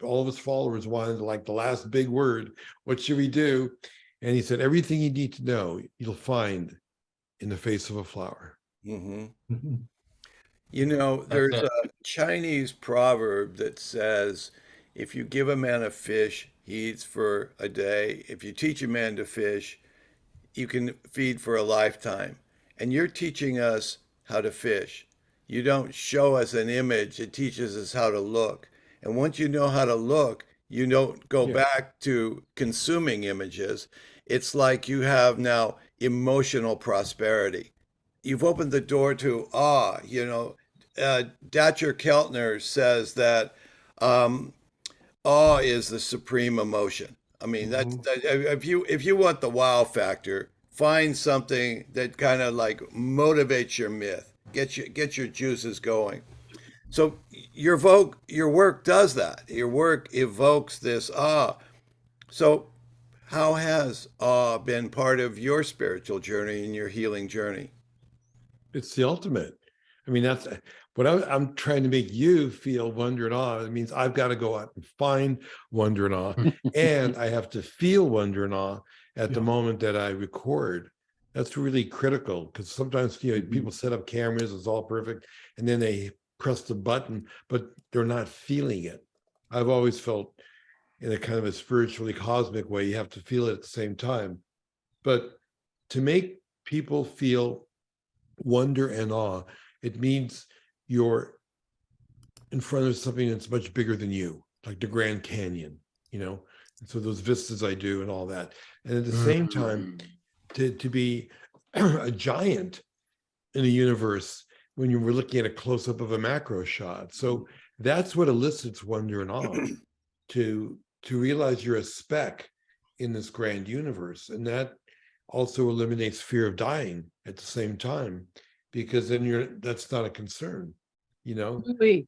all of his followers wanted like the last big word. What should we do? And he said, everything you need to know, you'll find in the face of a flower. Mm-hmm. There's a Chinese proverb that says, if you give a man a fish, he eats for a day. If you teach a man to fish, you can feed for a lifetime. And you're teaching us how to fish. You don't show us an image, it teaches us how to look. And once you know how to look, you don't go back to consuming images. It's like you have now emotional prosperity. You've opened the door to awe. Datcher Keltner says that awe is the supreme emotion. I mean, if you want the wow factor, find something that kind of like motivates your myth, get your juices going. So your work does that. Your work evokes this awe. So how has awe been part of your spiritual journey and your healing journey? It's the ultimate. I mean, that's what I'm trying to make you feel wonder and awe. It means I've got to go out and find wonder and awe, and I have to feel wonder and awe at the moment that I record. That's really critical, because sometimes people set up cameras, it's all perfect, and then they press the button, but they're not feeling it. I've always felt, in a kind of a spiritually cosmic way, you have to feel it at the same time. But to make people feel wonder and awe, it means you're in front of something that's much bigger than you, like the Grand Canyon, and so those vistas I do and all that. And at the same time, to be a giant in the universe when you were looking at a close-up of a macro shot. So that's what elicits wonder and awe, to realize you're a speck in this grand universe. And that also eliminates fear of dying at the same time, because then that's not a concern, Louie,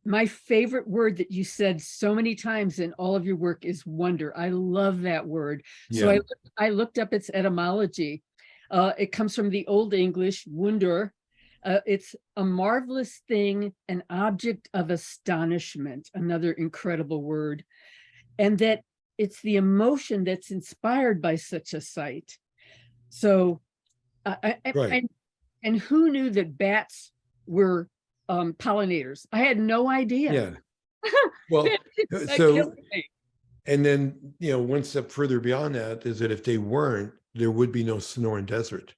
my favorite word that you said so many times in all of your work is wonder. I love that word. So I looked up its etymology. It comes from the Old English, wunder. It's a marvelous thing, an object of astonishment, another incredible word. And that it's the emotion that's inspired by such a sight. So, and who knew that bats were pollinators? I had no idea. Yeah. Well, so, and then, one step further beyond that is that if they weren't, there would be no Sonoran Desert,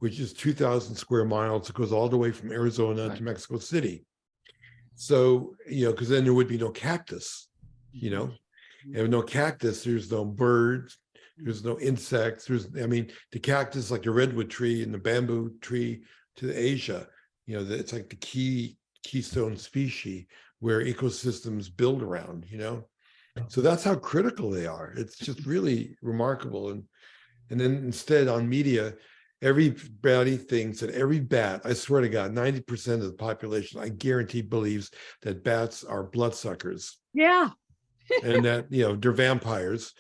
which is 2,000 square miles. It goes all the way from Arizona to Mexico City. So, because then there would be no cactus, And no cactus, there's no birds, there's no insects. The cactus, like the redwood tree and the bamboo tree to Asia, it's like the keystone species where ecosystems build around, So that's how critical they are. It's just really remarkable. And then instead on media, everybody thinks that every bat, I swear to God, 90% of the population, I guarantee, believes that bats are bloodsuckers. Yeah. And that they're vampires.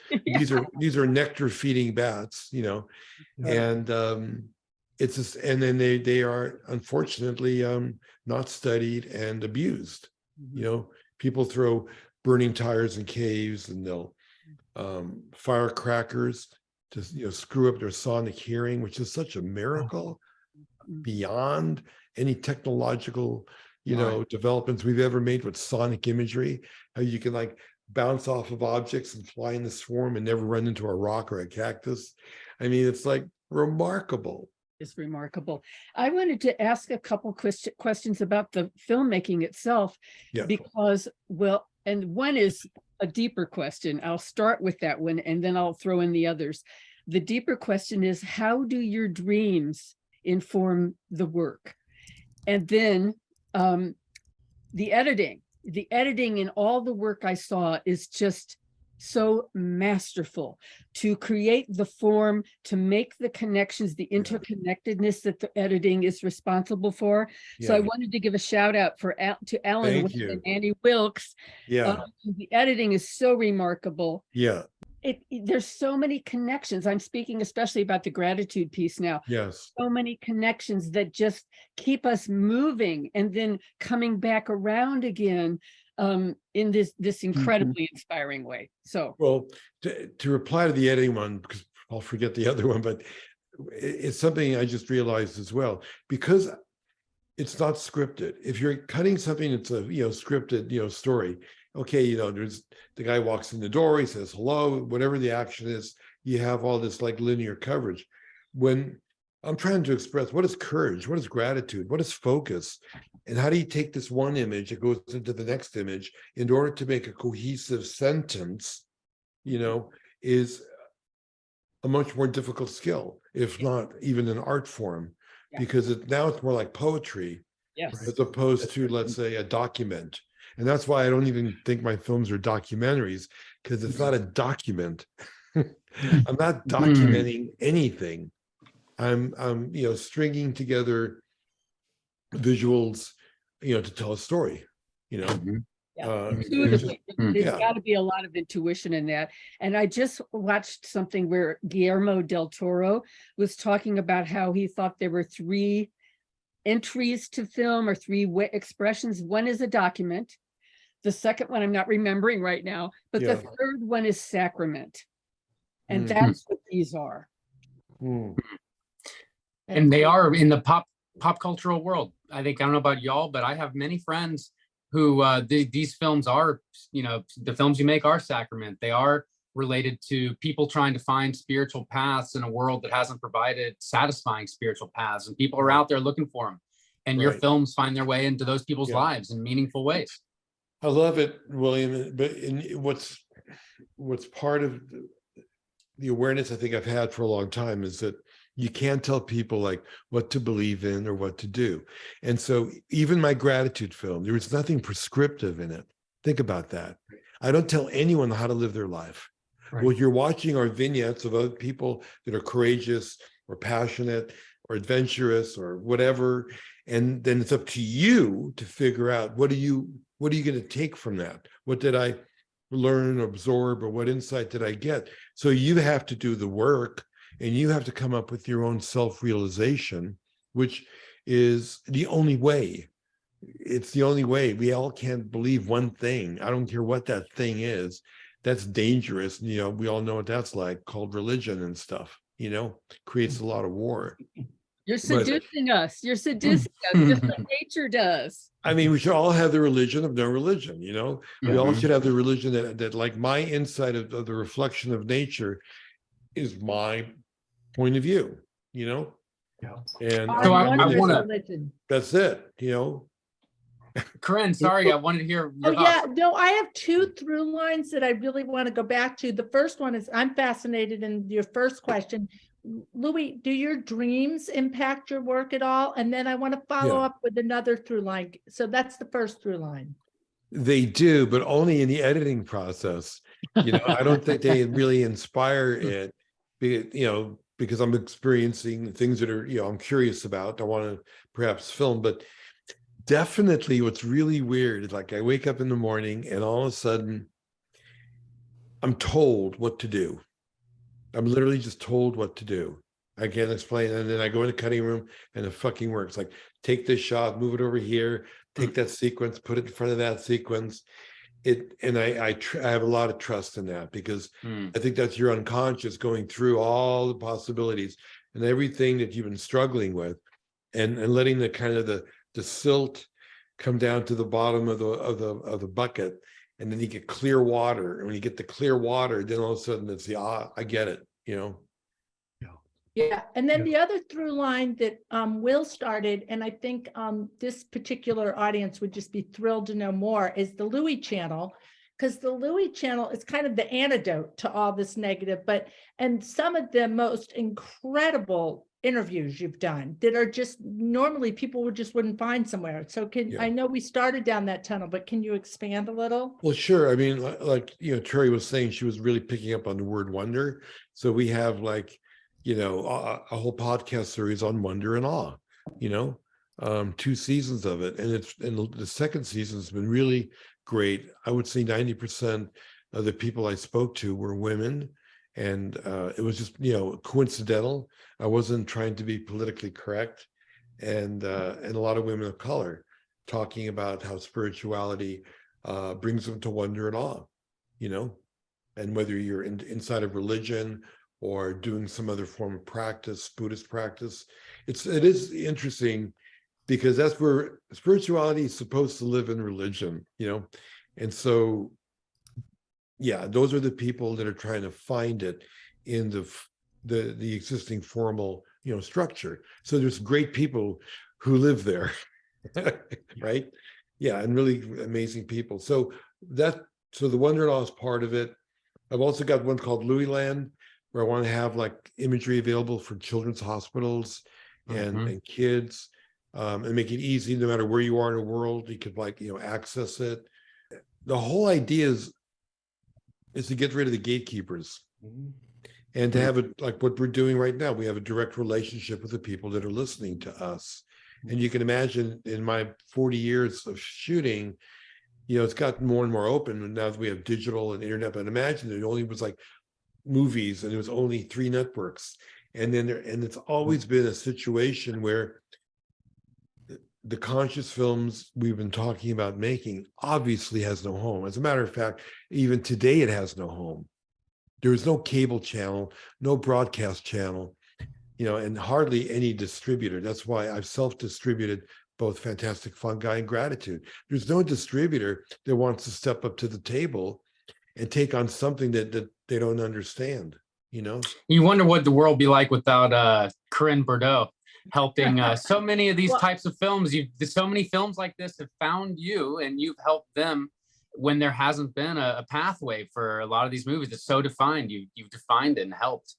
These are nectar feeding bats, and it's just, and then they are unfortunately not studied and abused. People throw burning tires in caves, and they'll firecrackers to screw up their sonic hearing, which is such a miracle beyond any technological developments we've ever made with sonic imagery. How you can like bounce off of objects and fly in the swarm and never run into a rock or a cactus. I mean, it's like remarkable. It's remarkable. I wanted to ask a couple questions about the filmmaking itself, because, and one is a deeper question. I'll start with that one, and then I'll throw in the others. The deeper question is, how do your dreams inform the work? And then the editing and all the work I saw is just so masterful to create the form, to make the connections, the interconnectedness that the editing is responsible for. So I wanted to give a shout out to Alan Thank you. and Annie Wilkes. Yeah. The editing is so remarkable. Yeah. There's so many connections. I'm speaking especially about the gratitude piece now. Yes. So many connections that just keep us moving and then coming back around again in this incredibly inspiring way. So, well, to reply to the editing one, because I'll forget the other one, but it's something I just realized as well, because it's not scripted. If you're cutting something that's a scripted story, okay, there's the guy walks in the door, he says hello, whatever the action is, you have all this like linear coverage. When I'm trying to express what is courage, what is gratitude, what is focus, and how do you take this one image that goes into the next image in order to make a cohesive sentence, is a much more difficult skill, if not even an art form, because now it's more like poetry, as opposed to, let's say, a document. And that's why I don't even think my films are documentaries, because it's not a document. I'm not documenting anything. I'm stringing together visuals, to tell a story, there's got to be a lot of intuition in that. And I just watched something where Guillermo del Toro was talking about how he thought there were 3 entries to film, or 3 expressions. One is a document. The second one I'm not remembering right now, but the third one is sacrament. And that's what these are. And they are in the pop cultural world. I don't know about y'all, but I have many friends who these films are, the films you make are sacrament. They are related to people trying to find spiritual paths in a world that hasn't provided satisfying spiritual paths, and people are out there looking for them. And your films find their way into those people's lives in meaningful ways. I love it, William. But what's part of the awareness I think I've had for a long time is that you can't tell people like what to believe in or what to do. And so even my gratitude film, there was nothing prescriptive in it. Think about that. I don't tell anyone how to live their life. Right. What you're watching are vignettes of other people that are courageous or passionate or adventurous or whatever. And then it's up to you to figure out what are you going to take from that? What did I learn, absorb, or what insight did I get? So you have to do the work, and you have to come up with your own self-realization, which is the only way. It's the only way. We all can't believe one thing. I don't care what that thing is. That's dangerous. We all know what that's like, called religion and stuff, creates a lot of war. You're seducing us. You're seducing us, just like nature does. I mean, we should all have the religion of no religion, We all should have the religion that like my insight of the reflection of nature is my point of view, And so I want to. That's it, Corinne, sorry, I wanted to hear your thoughts. No, I have 2 through lines that I really want to go back to. The first one is, I'm fascinated in your first question. Louie, do your dreams impact your work at all? And then I want to follow up with another through line. So that's the first through line. They do, but only in the editing process. I don't think they really inspire it, because I'm experiencing things that are, I'm curious about. I want to perhaps film, but definitely what's really weird is like I wake up in the morning and all of a sudden I'm told what to do. I'm literally just told what to do. I can't explain. And then I go in the cutting room and it fucking works. Like, take this shot, move it over here, take that sequence, put it in front of that sequence. I have a lot of trust in that, because I think that's your unconscious going through all the possibilities and everything that you've been struggling with, and letting the kind of the silt come down to the bottom of the bucket. And then you get clear water. And when you get the clear water, then all of a sudden it's I get it, Yeah. And then the other through line that Will started, and I think this particular audience would just be thrilled to know more, is the Louie channel. Because the Louie channel is kind of the antidote to all this negative, and some of the most incredible interviews you've done that are just normally people wouldn't find somewhere. So I know we started down that tunnel, but can you expand a little? Well, sure. I mean, like, Terry was saying, she was really picking up on the word wonder. So we have like, a whole podcast series on wonder and awe, 2 seasons of it. And the second season has been really great. I would say 90% of the people I spoke to were women. And it was just, coincidental. I wasn't trying to be politically correct. And a lot of women of color talking about how spirituality brings them to wonder and awe, and whether you're inside of religion or doing some other form of practice, Buddhist practice, it is interesting because that's where spirituality is supposed to live in religion, and so, yeah, those are the people that are trying to find it in the existing formal, structure. So there's great people who live there, right? Yeah, and really amazing people. So the wonder and awe is part of it. I've also got one called Louie Land, where I want to have like imagery available for children's hospitals and kids, and make it easy no matter where you are in the world. You could access it. The whole idea is to get rid of the gatekeepers and to have it like what we're doing right now. We have a direct relationship with the people that are listening to us. And you can imagine in my 40 years of shooting, it's gotten more and more open. And now that we have digital and internet, but imagine it only was like movies and it was only 3 networks. And it's always been a situation where the conscious films we've been talking about making obviously has no home. As a matter of fact, even today it has no home. There is no cable channel, no broadcast channel, and hardly any distributor. That's why I've self-distributed both Fantastic Fungi and Gratitude. There's no distributor that wants to step up to the table and take on something that they don't understand, You wonder what the world would be like without Corinne Bordeaux helping so many of these types of films. So many films like this have found you, and you've helped them when there hasn't been a pathway for a lot of these movies. It's so defined. You've defined it and helped.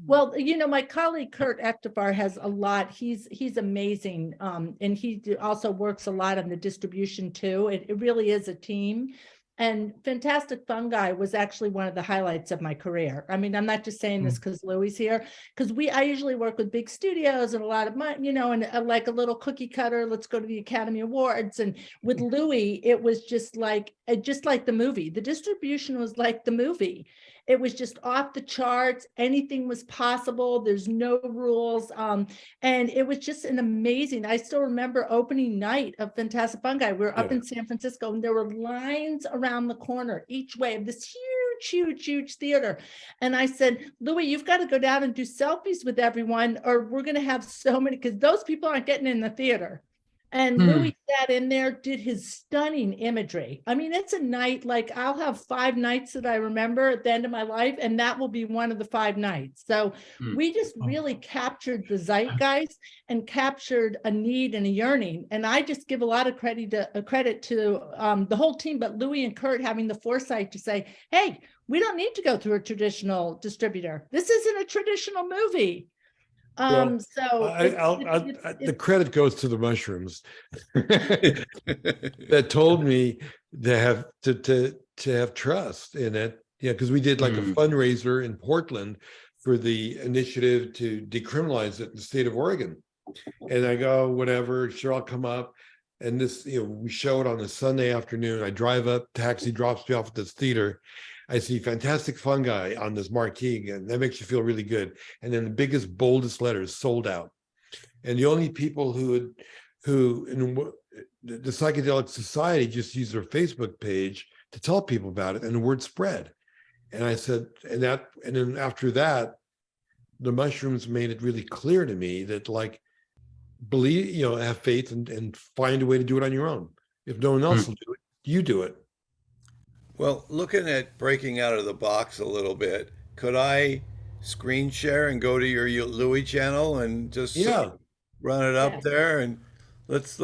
Well, my colleague Kurt Echtevar has a lot. He's amazing, and he also works a lot on the distribution too. It really is a team. And Fantastic Fungi was actually one of the highlights of my career. I mean, I'm not just saying this because Louie's here, because I usually work with big studios and a lot of money, and like a little cookie cutter, let's go to the Academy Awards. And with Louie, it was just like the movie. The distribution was like the movie. It was just off the charts. Anything was possible. There's no rules. And it was just an amazing, I still remember opening night of Fantastic Fungi. We were up in San Francisco and there were lines around the corner each way of this huge theater. And I said, Louie, you've got to go down and do selfies with everyone, or we're going to have so many, because those people aren't getting in the theater. And Louie sat in there, did his stunning imagery. I mean, it's a night, like I'll have 5 nights that I remember at the end of my life, and that will be one of the 5 nights. So we just really captured the zeitgeist and captured a need and a yearning. And I just give a lot of credit to the whole team, but Louie and Kurt having the foresight to say, hey, we don't need to go through a traditional distributor. This isn't a traditional movie. The credit goes to the mushrooms that told me to have trust in it. Yeah, because we did like a fundraiser in Portland for the initiative to decriminalize it in the state of Oregon. And I go, whatever, sure, I'll come up. And this, we show it on a Sunday afternoon. I drive up, taxi drops me off at this theater. I see Fantastic Fungi on this marquee, and that makes you feel really good. And then the biggest, boldest letters, sold out. And the only people who in the Psychedelic Society just used their Facebook page to tell people about it, and the word spread. And I said, and then after that, the mushrooms made it really clear to me that, like, believe, have faith and find a way to do it on your own. If no one else will do it, you do it. Well, looking at breaking out of the box a little bit, could I screen share and go to your Louie channel and just run it up there, and let's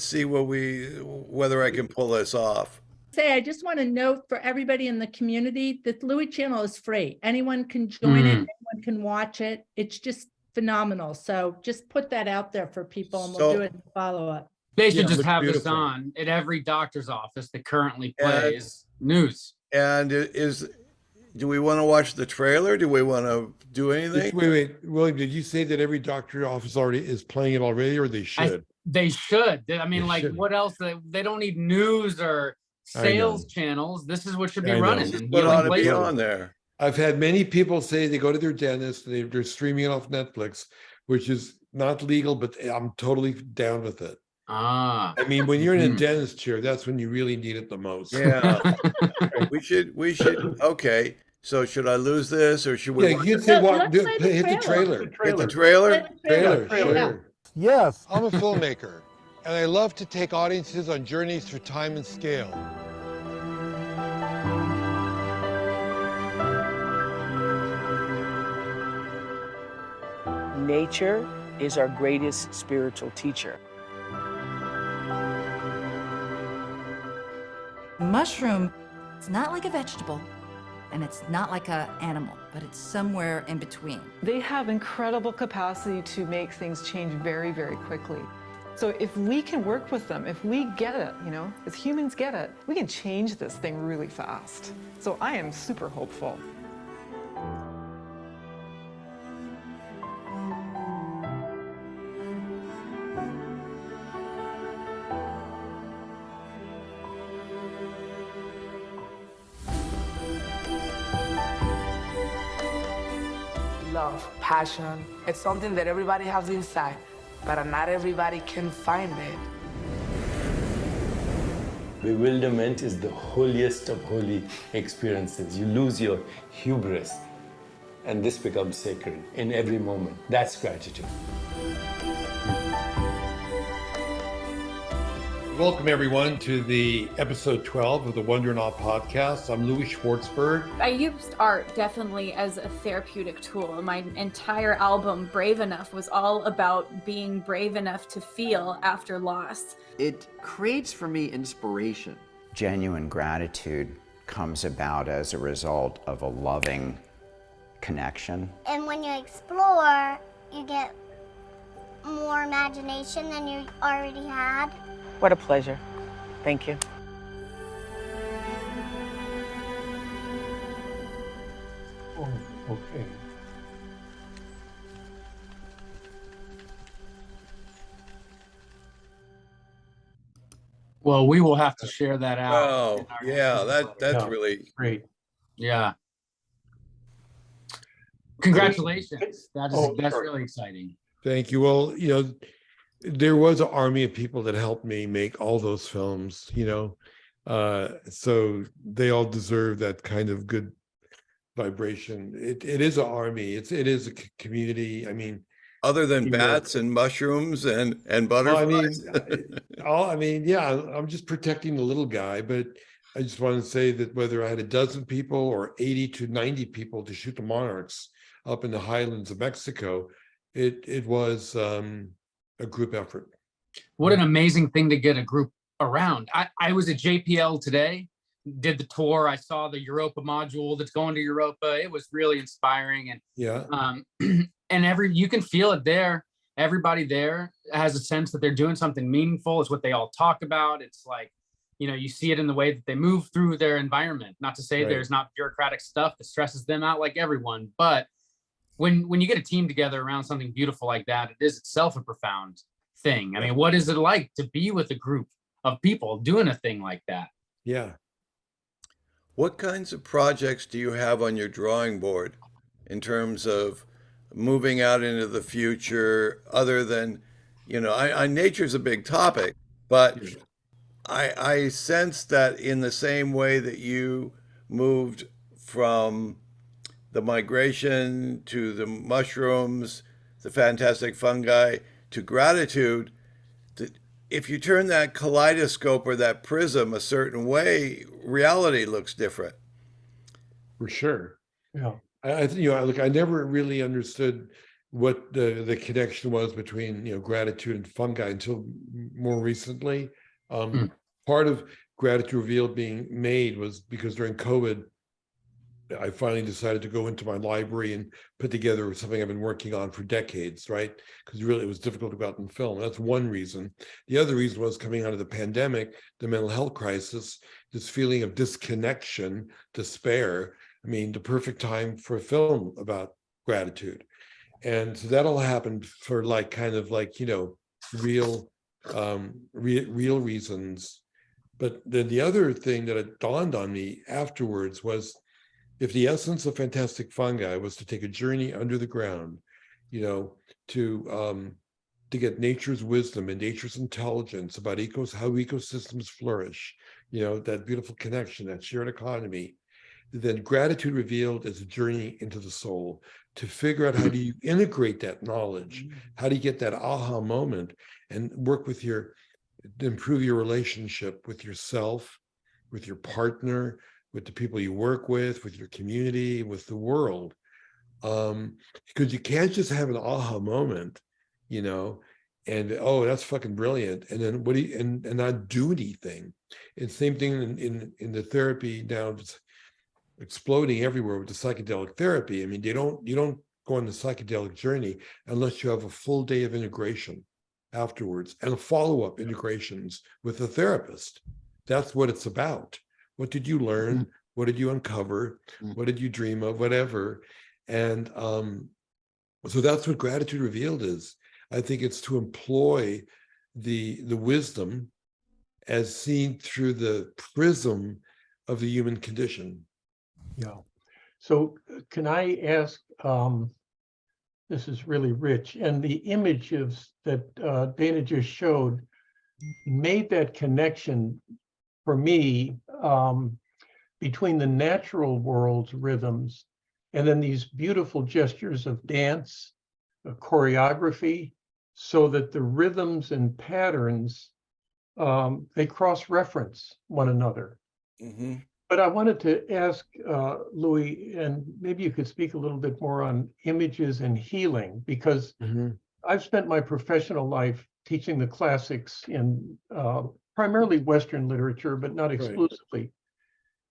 see whether I can pull this off. I just want to note for everybody in the community that the Louie channel is free. Anyone can join it, anyone can watch it. It's just phenomenal. So just put that out there for people and we'll do it in follow-up. They should Yeah, just looks have this beautiful. on at every doctor's office that currently plays news. And do we want to watch the trailer? Do we want to do anything? Wait, William, did you say that every doctor office already is playing it already, or they should? They should. I mean, They like, should. what else? They don't need news or sales channels. This is what should be I know. running. Just And put healing on to be places. on there. I've had many people say they go to their dentist, they're streaming it off Netflix, which is not legal, but I'm totally down with it. Ah, I mean, when you're in a Mhm. dentist chair, that's when you really need it the most. Yeah. we should. Okay. So should I lose this or should we? Yeah, watch you it? say Let's play the hit the trailer. trailer. Hit the trailer? Trailer, Yeah. sure. Yes, I'm a filmmaker, and I love to take audiences on journeys through time and scale. Nature is our greatest spiritual teacher. Mushroom, it's not like a vegetable and it's not like an animal, but it's somewhere in between. They have incredible capacity to make things change very, very quickly. So if we can work with them, if we get it, you know, as humans get it, we can change this thing really fast. So I am super hopeful. Love, passion, it's something that everybody has inside, but not everybody can find it. Bewilderment is the holiest of holy experiences. You lose your hubris, and this becomes sacred in every moment. That's gratitude. Welcome, everyone, to the episode 12 of the Wonder and Awe podcast. I'm Louie Schwartzberg. I used art definitely as a therapeutic tool. My entire album, Brave Enough, was all about being brave enough to feel after loss. It creates for me inspiration. Genuine gratitude comes about as a result of a loving connection. And when you explore, you get more imagination than you already had. What a pleasure. Thank you. Oh, okay. Well, we will have to share that out. Oh, yeah, that's really great. Yeah. Congratulations. That's sure. really exciting. Thank you. Well, you know, there was an army of people that helped me make all those films, you know, so they all deserve that kind of good vibration. It is an army. It is a community. I mean, other than bats and mushrooms and butterflies. I mean, yeah, I'm just protecting the little guy, but I just want to say that whether I had a dozen people or 80 to 90 people to shoot the Monarchs up in the highlands of Mexico, it was a group effort. What an amazing thing to get a group around. I was at JPL today, did the tour. I saw the Europa module that's going to Europa. It was really inspiring. And yeah, and you can feel it there. Everybody there has a sense that they're doing something meaningful. It's what they all talk about. It's like, you know, you see it in the way that they move through their environment. Not to say there's not bureaucratic stuff that stresses them out like everyone, but when you get a team together around something beautiful like that, it is itself a profound thing. I mean, what is it like to be with a group of people doing a thing like that? Yeah. What kinds of projects do you have on your drawing board in terms of moving out into the future, other than, you know, nature's a big topic, but I sense that in the same way that you moved from the migration to the mushrooms, the fantastic fungi, to gratitude, that if you turn that kaleidoscope or that prism a certain way, reality looks different. For sure. Yeah. I never really understood what the connection was between, you know, gratitude and fungi until more recently. Part of Gratitude Revealed being made was because during COVID, I finally decided to go into my library and put together something I've been working on for decades, right? Because really it was difficult to go out and film. That's one reason. The other reason was coming out of the pandemic, the mental health crisis, this feeling of disconnection, despair. I mean, the perfect time for a film about gratitude. And so that all happened for like kind of like, you know, real reasons. But then the other thing that it dawned on me afterwards was, if the essence of Fantastic Fungi was to take a journey under the ground, you know, to get nature's wisdom and nature's intelligence about how ecosystems flourish, you know, that beautiful connection, that shared economy, then Gratitude Revealed is a journey into the soul to figure out how do you integrate that knowledge, how do you get that aha moment and work with improve your relationship with yourself, with your partner, with the people you work with your community, with the world. Because you can't just have an aha moment, you know, and oh, that's fucking brilliant. And then and not do anything. And same thing in the therapy now, it's exploding everywhere with the psychedelic therapy. I mean, you don't go on the psychedelic journey unless you have a full day of integration afterwards and follow-up integrations with the therapist. That's what it's about. What did you learn? What did you uncover? What did you dream of? Whatever. And so that's what Gratitude Revealed is. I think it's to employ the wisdom as seen through the prism of the human condition. Yeah. So can I ask, this is really rich, and the images that Dana just showed made that connection for me between the natural world's rhythms and then these beautiful gestures of dance, choreography, so that the rhythms and patterns, they cross-reference one another. Mm-hmm. But I wanted to ask Louie, and maybe you could speak a little bit more on images and healing, because I've spent my professional life teaching the classics in primarily Western literature, but not exclusively.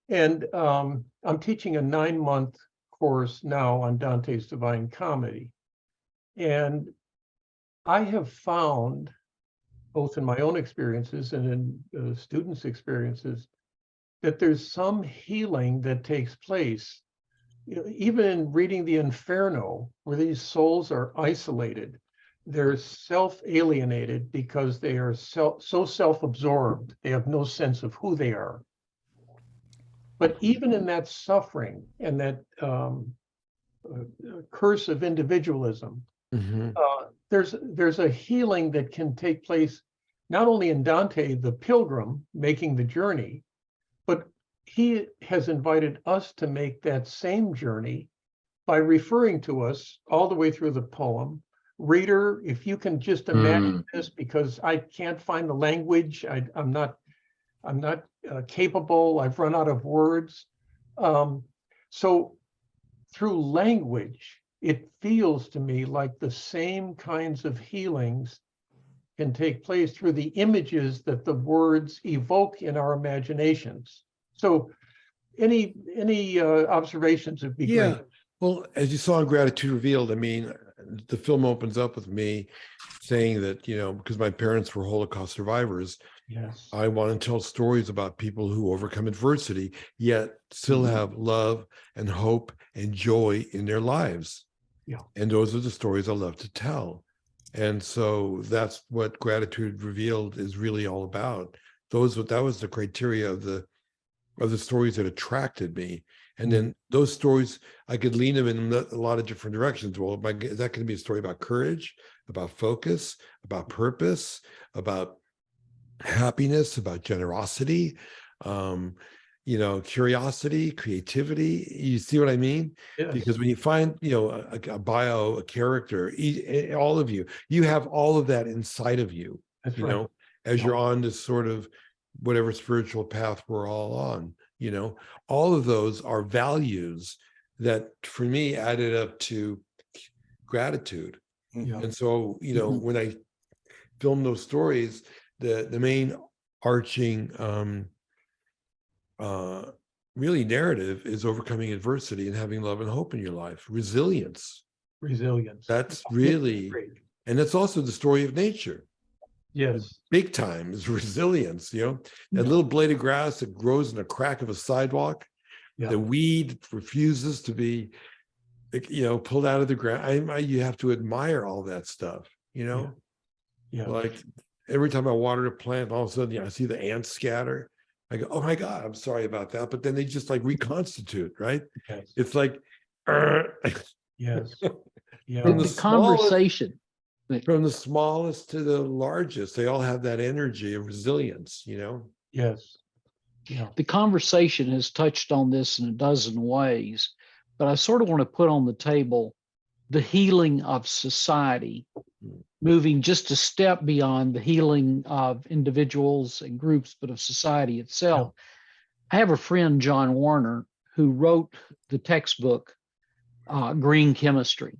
And I'm teaching a 9-month course now on Dante's Divine Comedy. And I have found, both in my own experiences and in students' experiences, that there's some healing that takes place, you know, even in reading the Inferno, where these souls are isolated. They're self-alienated because they are so self-absorbed. They have no sense of who they are. But even in that suffering and that curse of individualism, there's a healing that can take place not only in Dante, the pilgrim making the journey, but he has invited us to make that same journey by referring to us all the way through the poem. Reader, if you can just imagine this, because I can't find the language, I'm not capable, I've run out of words. So through language, it feels to me like the same kinds of healings can take place through the images that the words evoke in our imaginations. So any observations would be great. Well, as you saw in Gratitude Revealed, I mean, the film opens up with me saying that, you know, because my parents were Holocaust survivors, yes, I want to tell stories about people who overcome adversity, yet still have love and hope and joy in their lives. Yeah. And those are the stories I love to tell. And so that's what Gratitude Revealed is really all about. That was the criteria of the stories that attracted me. And then those stories, I could lean them in a lot of different directions. Well, is that going to be a story about courage, about focus, about purpose, about happiness, about generosity, you know, curiosity, creativity? You see what I mean? Yes. Because when you find, you know, a bio, a character, all of you have all of that inside of you. That's you right. know, as you're on this sort of whatever spiritual path we're all on. You know, all of those are values that for me added up to gratitude. Yeah. And so, you know, when I film those stories, the main arching really narrative is overcoming adversity and having love and hope in your life. Resilience. That's really, and that's also the story of nature. Yes. Big time is resilience, you know, that little blade of grass that grows in a crack of a sidewalk, the weed refuses to be, you know, pulled out of the ground. You have to admire all that stuff, you know? Like every time I water a plant, all of a sudden I see the ants scatter. I go, oh my God, I'm sorry about that. But then they just like reconstitute, right? Yes. It's like, yes. From The conversation. From the smallest to the largest, they all have that energy of resilience, you know? Yes. Yeah. The conversation has touched on this in a dozen ways, but I sort of want to put on the table the healing of society, moving just a step beyond the healing of individuals and groups, but of society itself. I have a friend, John Warner, who wrote the textbook, Green Chemistry.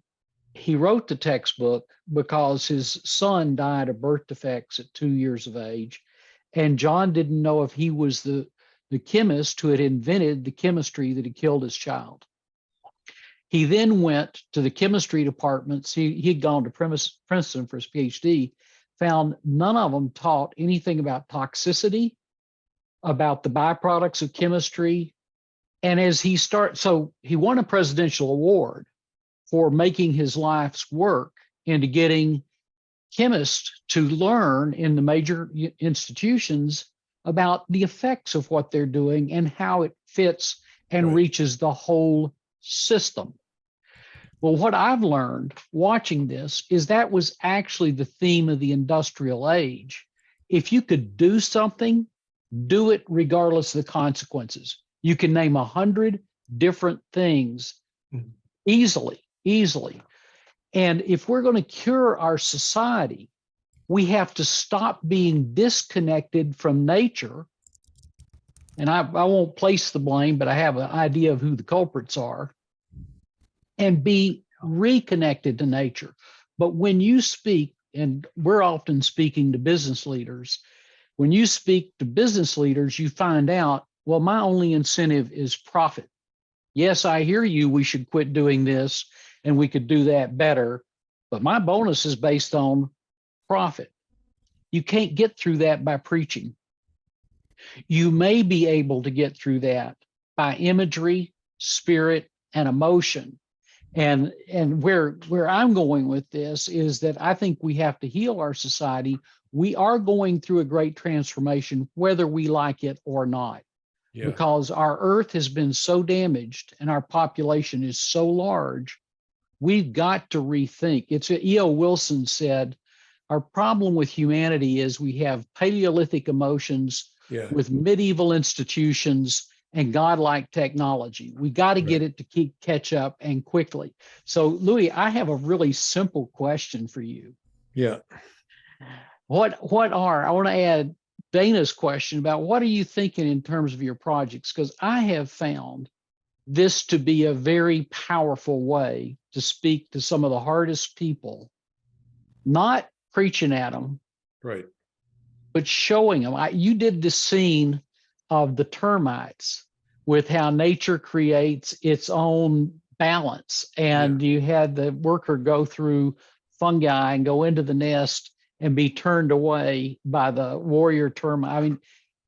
He wrote the textbook because his son died of birth defects at 2 years of age. And John didn't know if he was the chemist who had invented the chemistry that had killed his child. He then went to the chemistry departments. He'd gone to Princeton for his PhD, found none of them taught anything about toxicity, about the byproducts of chemistry. And as so he won a presidential award for making his life's work into getting chemists to learn in the major institutions about the effects of what they're doing and how it fits and reaches the whole system. Well, what I've learned watching this is that was actually the theme of the industrial age. If you could do something, do it regardless of the consequences. You can name 100 different things easily. And if we're going to cure our society, we have to stop being disconnected from nature. And I won't place the blame, but I have an idea of who the culprits are, and be reconnected to nature. But when you speak, and we're often speaking to business leaders, when you speak to business leaders, you find out, well, my only incentive is profit. Yes, I hear you, we should quit doing this and we could do that better, but my bonus is based on profit. You can't get through that by preaching. You may be able to get through that by imagery, spirit, and emotion. And where I'm going with this is that I think we have to heal our society. We are going through a great transformation, whether we like it or not, because our earth has been so damaged and our population is so large. We've got to rethink. E.O. Wilson said, our problem with humanity is we have Paleolithic emotions with medieval institutions and godlike technology. We got to get it to catch up and quickly. So, Louie, I have a really simple question for you. Yeah. I want to add Dana's question about what are you thinking in terms of your projects? Because I have found this to be a very powerful way to speak to some of the hardest people, not preaching at them, but showing them. You did the scene of the termites with how nature creates its own balance. And you had the worker go through fungi and go into the nest and be turned away by the warrior termite. I mean,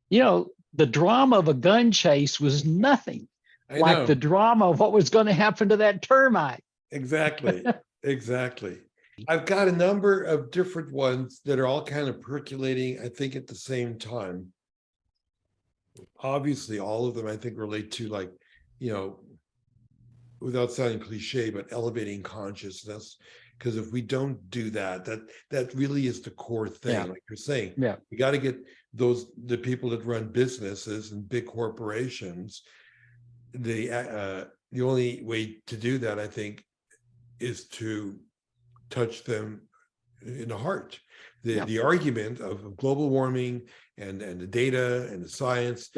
you know, the drama of a gun chase was nothing like the drama of what was going to happen to that termite. Exactly. I've got a number of different ones that are all kind of percolating, I think, at the same time. Obviously, all of them, I think, relate to, like, you know, without sounding cliche, but elevating consciousness. Because if we don't do that, that really is the core thing, like you're saying. We got to get the people that run businesses and big corporations. The only way to do that, I think, is to touch them in the heart. The argument of global warming and the data and the science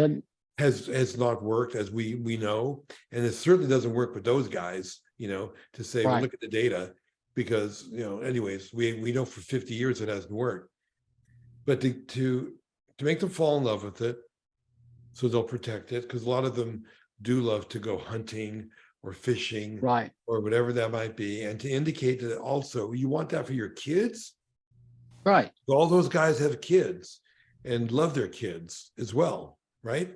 has not worked, as we know, and it certainly doesn't work with those guys, you know, to say, well, look at the data, because, you know, anyways, we know for 50 years it hasn't worked. But to make them fall in love with it, so they'll protect it, because a lot of them do love to go hunting or fishing, right, or whatever that might be, and to indicate that also you want that for your kids. right. All those guys have kids and love their kids as well, right?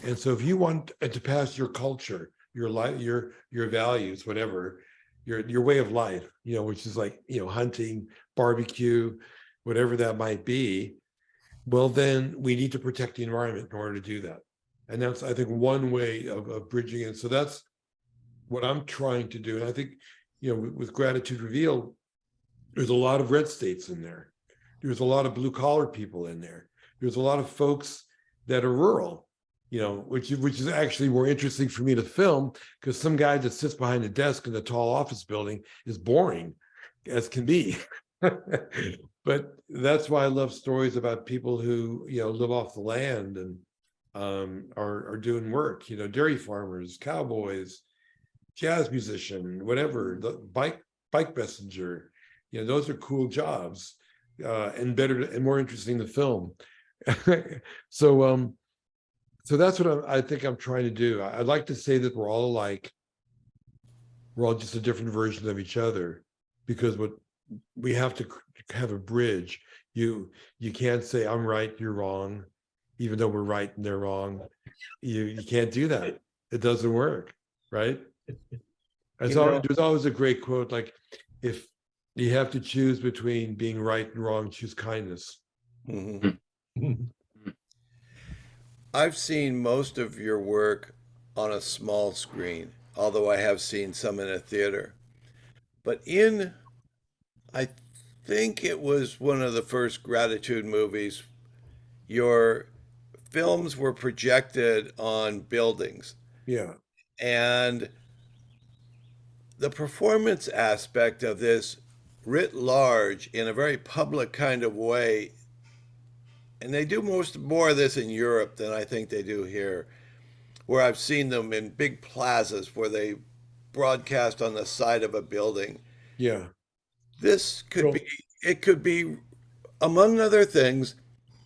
And so if you want to pass your culture, your life, your values, whatever, your way of life, you know, which is like, you know, hunting, barbecue, whatever that might be, well, then we need to protect the environment in order to do that. And that's, I think, one way of bridging it. So that's what I'm trying to do. And I think, you know, with Gratitude Revealed, there's a lot of red states in there. There's a lot of blue collar people in there. There's a lot of folks that are rural, you know, which is actually more interesting for me to film, because some guy that sits behind a desk in a tall office building is boring as can be. But that's why I love stories about people who, you know, live off the land and are doing work, you know, dairy farmers, cowboys, jazz musician, whatever, the bike messenger, you know, those are cool jobs, and better and more interesting to film. So that's what I think I'm trying to do. I'd like to say that we're all alike. We're all just a different version of each other, because what we have to have a bridge. You can't say I'm right, you're wrong, even though we're right and they're wrong. You can't do that. It doesn't work, right? There's always a great quote, like, if you have to choose between being right and wrong, choose kindness. Mm-hmm. I've seen most of your work on a small screen, although I have seen some in a theater. But I think it was one of the first Gratitude movies, your films were projected on buildings. Yeah. And the performance aspect of this writ large in a very public kind of way, and they do more of this in Europe than I think they do here, where I've seen them in big plazas where they broadcast on the side of a building. Yeah. This could be, among other things,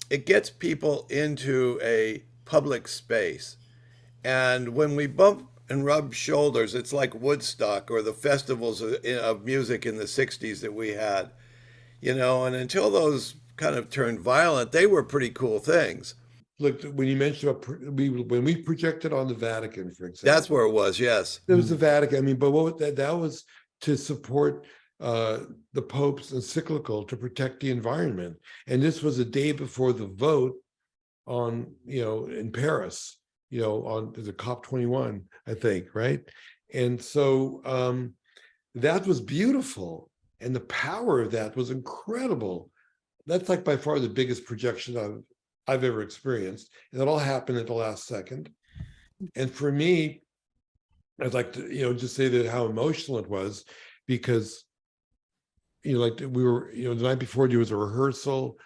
it gets people into a public space. And when we bump and rub shoulders, it's like Woodstock or the festivals of music in the 60s that we had, you know, and until those kind of turned violent, they were pretty cool things. Look, when you mentioned about when we projected on the Vatican, for example, that's where it was. Yes, it was the Vatican. I mean, but what that was to support the Pope's encyclical to protect the environment, and this was a day before the vote on, you know, in Paris, you know, on the COP21, I think, right? And so that was beautiful, and the power of that was incredible. That's like by far the biggest projection I've ever experienced, and it all happened at the last second. And for me, I'd like to, you know, just say that how emotional it was, because, you know, like we were, you know, the night before there was a rehearsal.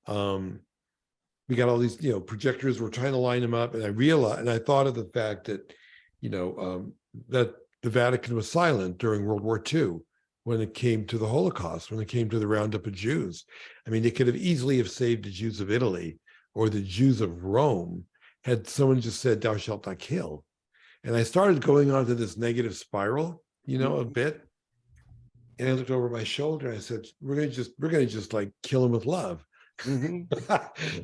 We got all these, you know, projectors. We're trying to line them up, and I realized, and I thought of the fact that, you know, that the Vatican was silent during World War II when it came to the Holocaust, when it came to the roundup of Jews. I mean, they could have easily have saved the Jews of Italy or the Jews of Rome had someone just said, "Thou shalt not kill." And I started going on to this negative spiral, you know, a bit. And I looked over my shoulder and I said, we're gonna just like kill him with love. We're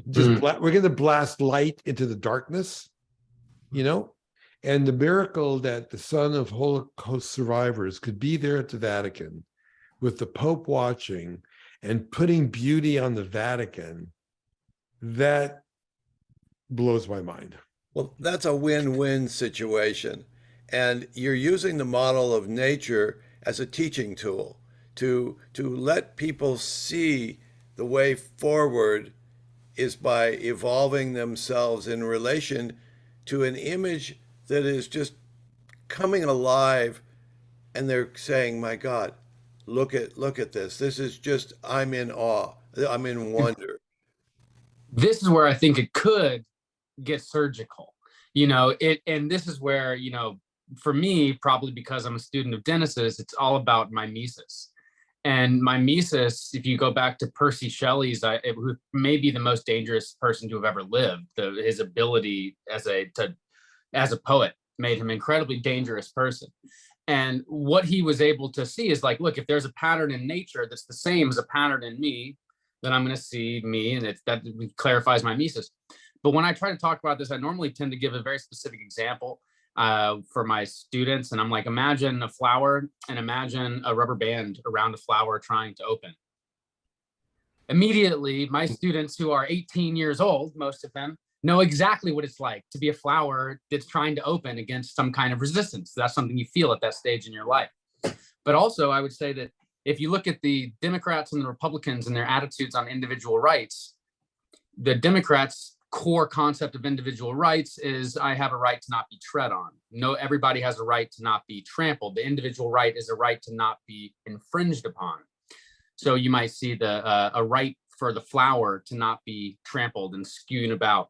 gonna blast light into the darkness, you know. And the miracle that the son of Holocaust survivors could be there at the Vatican with the Pope watching and putting beauty on the Vatican, that blows my mind. Well, that's a win-win situation. And you're using the model of nature as a teaching tool to let people see the way forward is by evolving themselves in relation to an image that is just coming alive, and they're saying, my God, look at this. This is just, I'm in awe. I'm in wonder. This is where I think it could get surgical, you know, and this is where, you know, for me, probably because I'm a student of Dennis's, it's all about mimesis. And mimesis, if you go back to Percy Shelley's, who may be the most dangerous person to have ever lived, his ability to as a poet, made him an incredibly dangerous person. And what he was able to see is like, look, if there's a pattern in nature that's the same as a pattern in me, then I'm going to see me, and that clarifies my mimesis. But when I try to talk about this, I normally tend to give a very specific example for my students. And I'm like, imagine a flower and imagine a rubber band around a flower trying to open. Immediately, my students who are 18 years old, most of them, know exactly what it's like to be a flower that's trying to open against some kind of resistance. That's something you feel at that stage in your life. But also, I would say that if you look at the Democrats and the Republicans and their attitudes on individual rights, the Democrats' core concept of individual rights is I have a right to not be tread on. No, everybody has a right to not be trampled. The individual right is a right to not be infringed upon. So you might see a right for the flower to not be trampled and skewed about.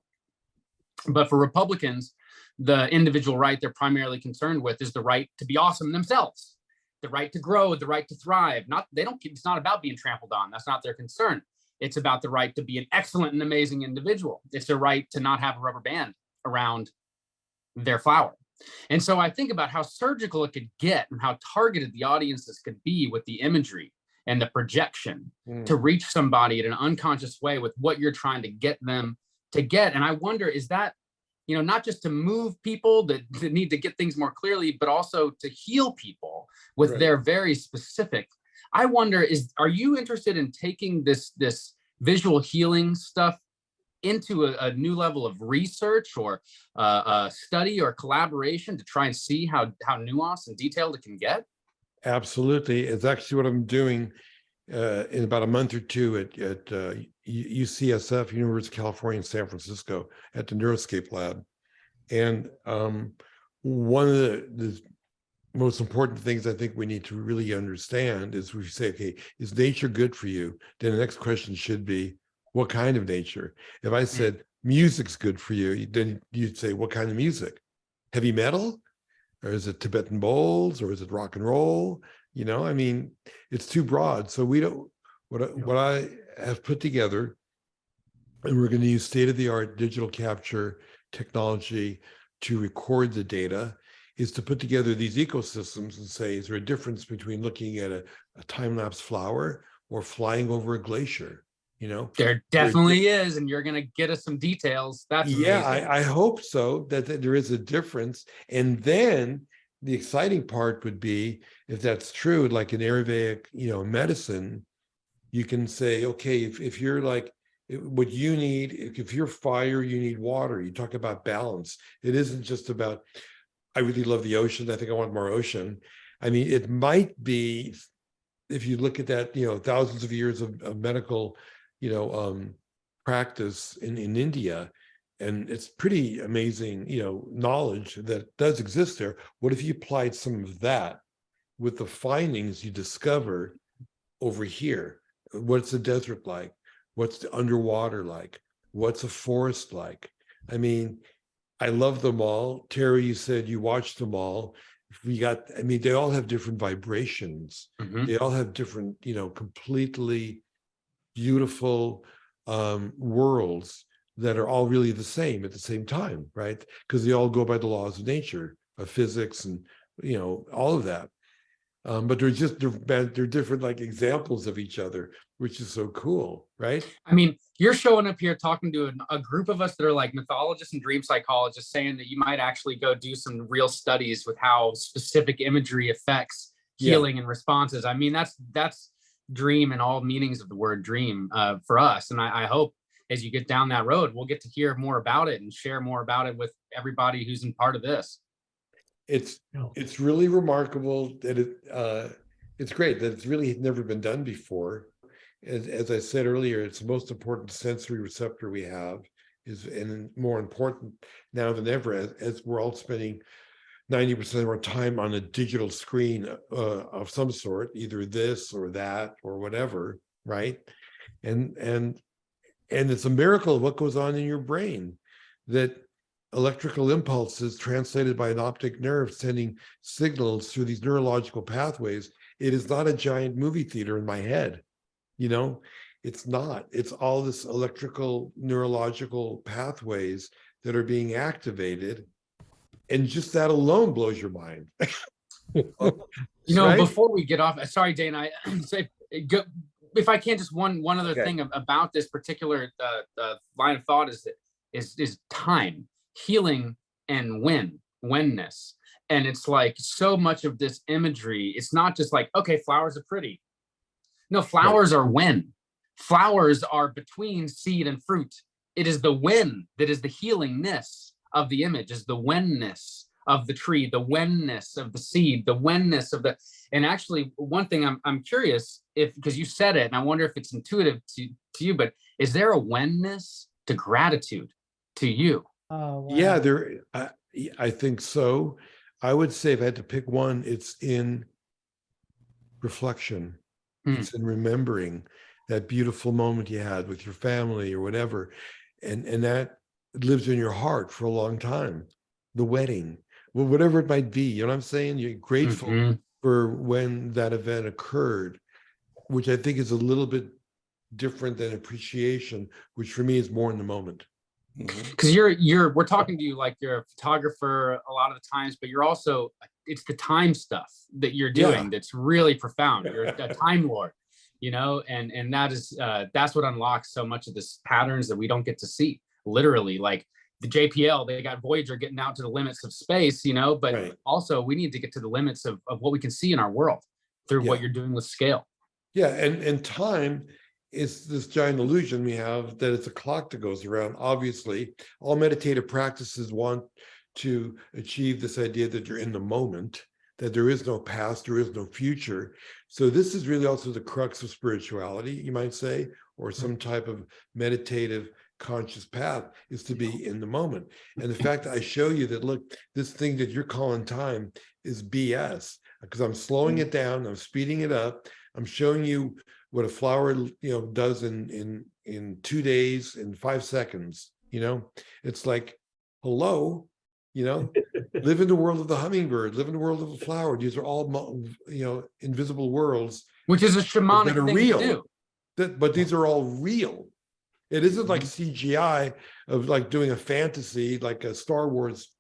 But for Republicans, the individual right they're primarily concerned with is the right to be awesome themselves, the right to grow, the right to thrive. It's not about being trampled on. That's not their concern. It's about the right to be an excellent and amazing individual. It's the right to not have a rubber band around their flower. And so I think about how surgical it could get and how targeted the audiences could be with the imagery and the projection to reach somebody in an unconscious way with what you're trying to get them to get. And I wonder, is that, not just to move people that need to get things more clearly, but also to heal people with their very specific. I wonder, are you interested in taking this visual healing stuff into a new level of research or study or collaboration to try and see how nuanced and detailed it can get? Absolutely. It's actually what I'm doing in about a month or two at UCSF, University of California in San Francisco, at the Neuroscape Lab. And one of the most important things I think we need to really understand is we say, okay, is nature good for you? Then the next question should be, what kind of nature? If I said music's good for you, then you'd say, what kind of music? Heavy metal? Or is it Tibetan bowls? Or is it rock and roll? I mean, it's too broad. So we don't, what I have put together, and we're going to use state-of-the-art digital capture technology to record the data, is to put together these ecosystems and say, is there a difference between looking at a time-lapse flower or flying over a glacier? There definitely is, and you're going to get us some details. That's amazing. I hope so, that there is a difference. And then the exciting part would be, if that's true, like in Ayurvedic, medicine, you can say, okay, if you're like, what you need, if you're fire, you need water. You talk about balance. It isn't just about, I really love the ocean, I think I want more ocean. I mean, it might be, if you look at that, thousands of years of medical, practice in India, and it's pretty amazing, knowledge that does exist there. What if you applied some of that with the findings you discover over here? What's the desert like? What's the underwater like? What's a forest like? I mean, I love them all. Terry, you said you watched them all. They all have different vibrations. They all have different, completely beautiful worlds that are all really the same at the same time, right? Because they all go by the laws of nature, of physics, and all of that. But they're different like examples of each other, which is so cool, right? I mean, you're showing up here talking to a group of us that are like mythologists and dream psychologists, saying that you might actually go do some real studies with how specific imagery affects healing and responses. I mean, that's dream and all meanings of the word dream for us. And I hope as you get down that road, we'll get to hear more about it and share more about it with everybody who's in part of this. It's really remarkable that it's great that it's really never been done before. As I said earlier, it's the most important sensory receptor we have, and more important now than ever, as we're all spending 90% of our time on a digital screen of some sort, either this or that or whatever, right? And it's a miracle of what goes on in your brain, that electrical impulses translated by an optic nerve sending signals through these neurological pathways. It is not a giant movie theater in my head. It's not. It's all this electrical neurological pathways that are being activated And just that alone blows your mind. You know, before we get off, sorry, Dana, if I can, just one other thing about this particular line of thought is time, healing, and whenness. And it's like so much of this imagery, it's not just like, okay, flowers are pretty. No, flowers are when. Flowers are between seed and fruit. It is the when that is the healingness of the image, is the whenness of the tree, the whenness of the seed, the whenness of the, and actually one thing I'm curious if, because you said it, and I wonder if it's intuitive to you, but is there a whenness to gratitude to you? Oh, wow. Yeah, I think so. I would say if I had to pick one, it's in reflection. It's in remembering that beautiful moment you had with your family or whatever. And that lives in your heart for a long time. The wedding, well, whatever it might be, you know what I'm saying? You're grateful for when that event occurred, which I think is a little bit different than appreciation, which for me is more in the moment. Because we're talking to you like you're a photographer a lot of the times, but you're also, it's the time stuff that you're doing that's really profound. You're a time lord, you know, and that is that's what unlocks so much of this patterns that we don't get to see. Literally, like the JPL, they got Voyager getting out to the limits of space, you know, but also we need to get to the limits of what we can see in our world through what you're doing with scale. Yeah, and time is this giant illusion we have that it's a clock that goes around. Obviously, all meditative practices want to achieve this idea that you're in the moment, that there is no past, there is no future. So this is really also the crux of spirituality, you might say, or some type of meditative conscious path, is to be in the moment. And the fact that I show you that, look, this thing that you're calling time is BS, because I'm slowing it down, I'm speeding it up, I'm showing you what a flower, you know, does in 2 days, in 5 seconds. You know, it's like, hello, you know, live in the world of the hummingbird, live in the world of the flower. These are all, you know, invisible worlds, which is a shamanic that are thing real. to do. But these are all real. It isn't like CGI of like doing a fantasy, like a Star Wars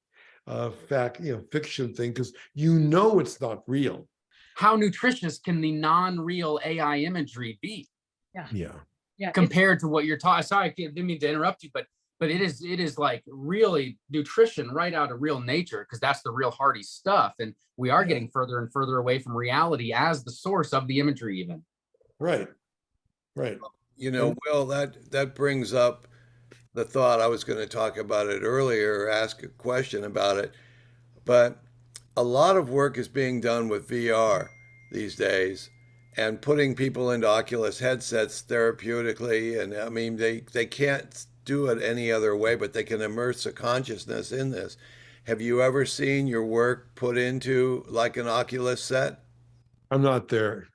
fiction thing, because you know it's not real. How nutritious can the non-real AI imagery be? Yeah. Compared to what you're talking. Sorry, I didn't mean to interrupt you, but it is like really nutrition right out of real nature, because that's the real hearty stuff. And we are getting further and further away from reality as the source of the imagery even. Right. You know, Will, that brings up the thought. I was going to talk about it earlier, or ask a question about it, but a lot of work is being done with VR these days, and putting people into Oculus headsets therapeutically. And I mean, they can't do it any other way, but they can immerse a consciousness in this. Have you ever seen your work put into like an Oculus set? I'm not there,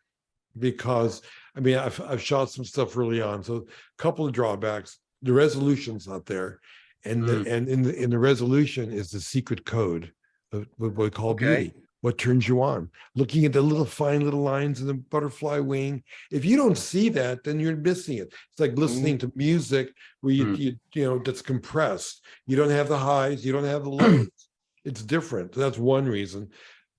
because I mean, I've shot some stuff early on, so a couple of drawbacks. The resolution's not there, and in the resolution is the secret code of what we call beauty. What turns you on? Looking at the little fine little lines in the butterfly wing. If you don't see that, then you're missing it. It's like listening to music where you know, that's compressed. You don't have the highs, you don't have the lows. It's different. That's one reason.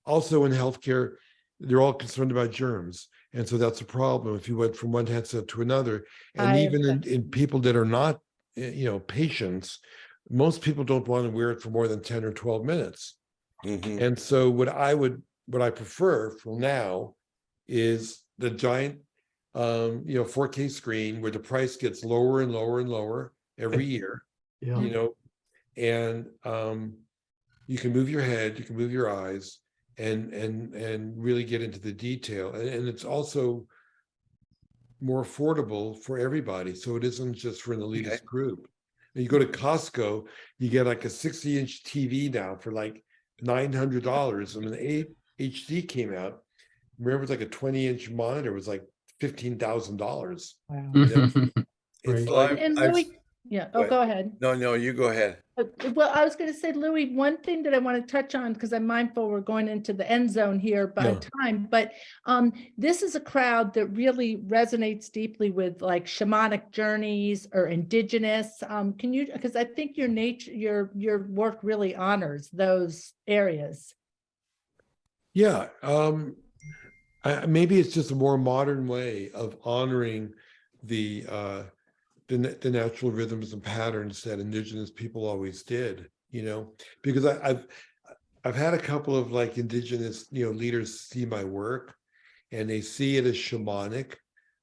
Also in healthcare, they're all concerned about germs. And so that's a problem if you went from one headset to another. And even in people that are not, you know, patients, most people don't want to wear it for more than 10 or 12 minutes. And so what I prefer for now is the giant, you know, 4K screen where the price gets lower and lower and lower every year, you know, and you can move your head, you can move your eyes, and really get into the detail. And it's also more affordable for everybody. So it isn't just for an elitist group. And you go to Costco, you get like a 60-inch TV now for like $900. And when the HD came out, remember, it's like a 20-inch monitor was like $15,000. Wow. You know? It's Well, like, And really, go ahead. No, you go ahead. Well, I was going to say, Louie, one thing that I want to touch on, because I'm mindful we're going into the end zone here by time, but this is a crowd that really resonates deeply with like shamanic journeys or indigenous. Can you, because I think your work really honors those areas. Yeah. Maybe it's just a more modern way of honoring the natural rhythms and patterns that indigenous people always did, because I've had a couple of like indigenous, leaders see my work and they see it as shamanic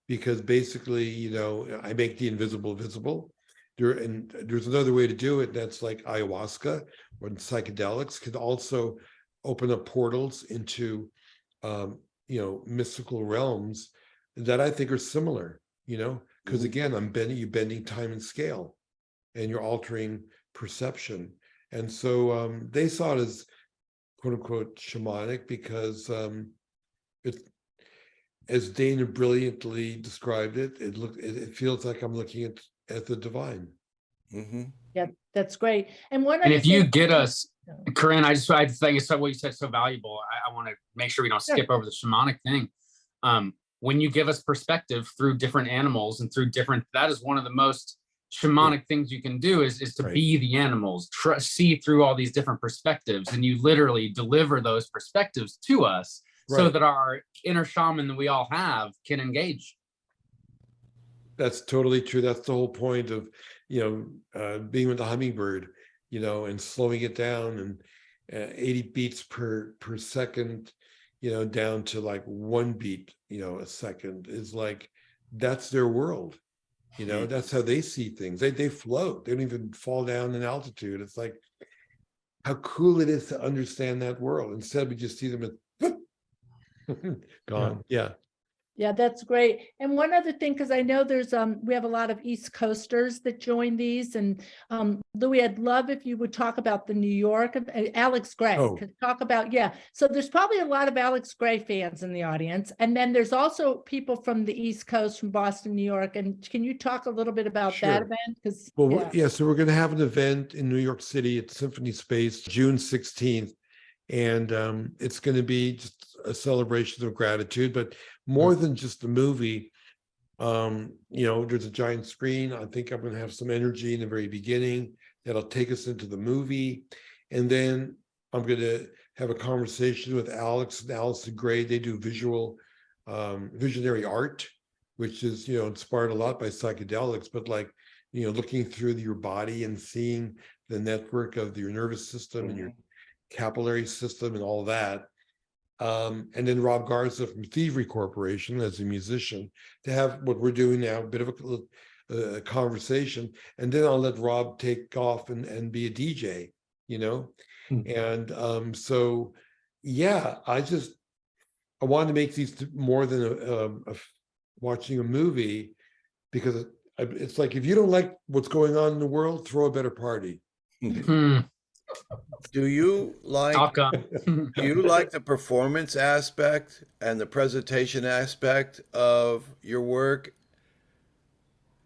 because basically, I make the invisible visible. There's another way to do it. That's like ayahuasca or psychedelics could also open up portals into, mystical realms that I think are similar, because again, you're bending time and scale and you're altering perception. And so they saw it as quote unquote shamanic because it, as Dana brilliantly described it, it feels like I'm looking at the divine. Mm-hmm. Yeah, that's great. And if you get us, Corinne, I think it's what you said so valuable. I want to make sure we don't skip over the shamanic thing. When you give us perspective through different animals and through that is one of the most shamanic things you can do is to be the animals, see through all these different perspectives, and you literally deliver those perspectives to us so that our inner shaman that we all have can engage. That's totally true. That's the whole point of, being with the hummingbird, and slowing it down and 80 beats per second, down to like 1 beat, a second is like, that's their world. That's how they see things. They float. They don't even fall down in altitude. It's like how cool it is to understand that world. Instead, we just see them at gone. Yeah, that's great. And one other thing, because I know there's we have a lot of East Coasters that join these, and Louie, I'd love if you would talk about the New York, Alex Gray could talk about, so there's probably a lot of Alex Gray fans in the audience, and then there's also people from the East Coast, from Boston, New York, and can you talk a little bit about that event? Because so we're going to have an event in New York City at Symphony Space June 16th, and it's going to be just a celebration of gratitude, but more than just the movie. There's a giant screen. I think I'm going to have some energy in the very beginning that'll take us into the movie, and then I'm going to have a conversation with Alex and Allison Gray. They do visionary art, which is inspired a lot by psychedelics, but like looking through your body and seeing the network of your nervous system and your capillary system and all that. And then Rob Garza from Thievery Corporation as a musician to have what we're doing now, a bit of a conversation. And then I'll let Rob take off and be a DJ, And so, I wanted to make these more than watching a movie, because it's like, if you don't like what's going on in the world, throw a better party. Do you like the performance aspect and the presentation aspect of your work?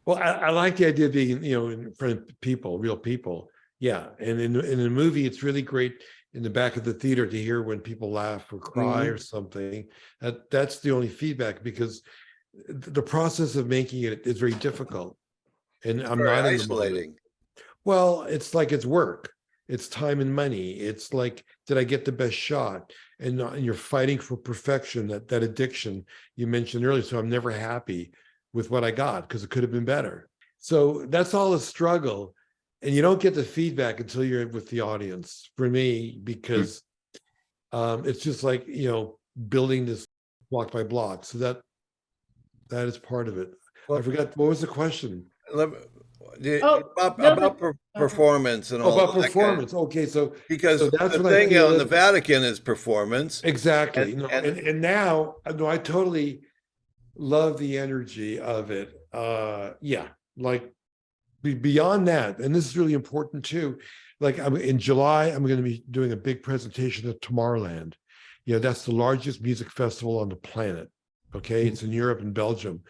Well, I like the idea of being, in front of people, real people. Yeah. And in a movie, it's really great in the back of the theater to hear when people laugh or cry or something. That's the only feedback, because the process of making it is very difficult. And I'm not isolating. Well, it's like it's work. It's time and money. It's like, did I get the best shot? And you're fighting for perfection, that addiction you mentioned earlier. So I'm never happy with what I got because it could have been better. So that's all a struggle. And you don't get the feedback until you're with the audience, for me, because it's just like, building this block by block. So that is part of it. I forgot, what was the question? About performance and all about performance. Okay, so because that's the thing in the Vatican is performance. Exactly. And now, I totally love the energy of it. Like beyond that, and this is really important too. Like in July, I'm going to be doing a big presentation at Tomorrowland. That's the largest music festival on the planet. Okay, it's in Europe and Belgium,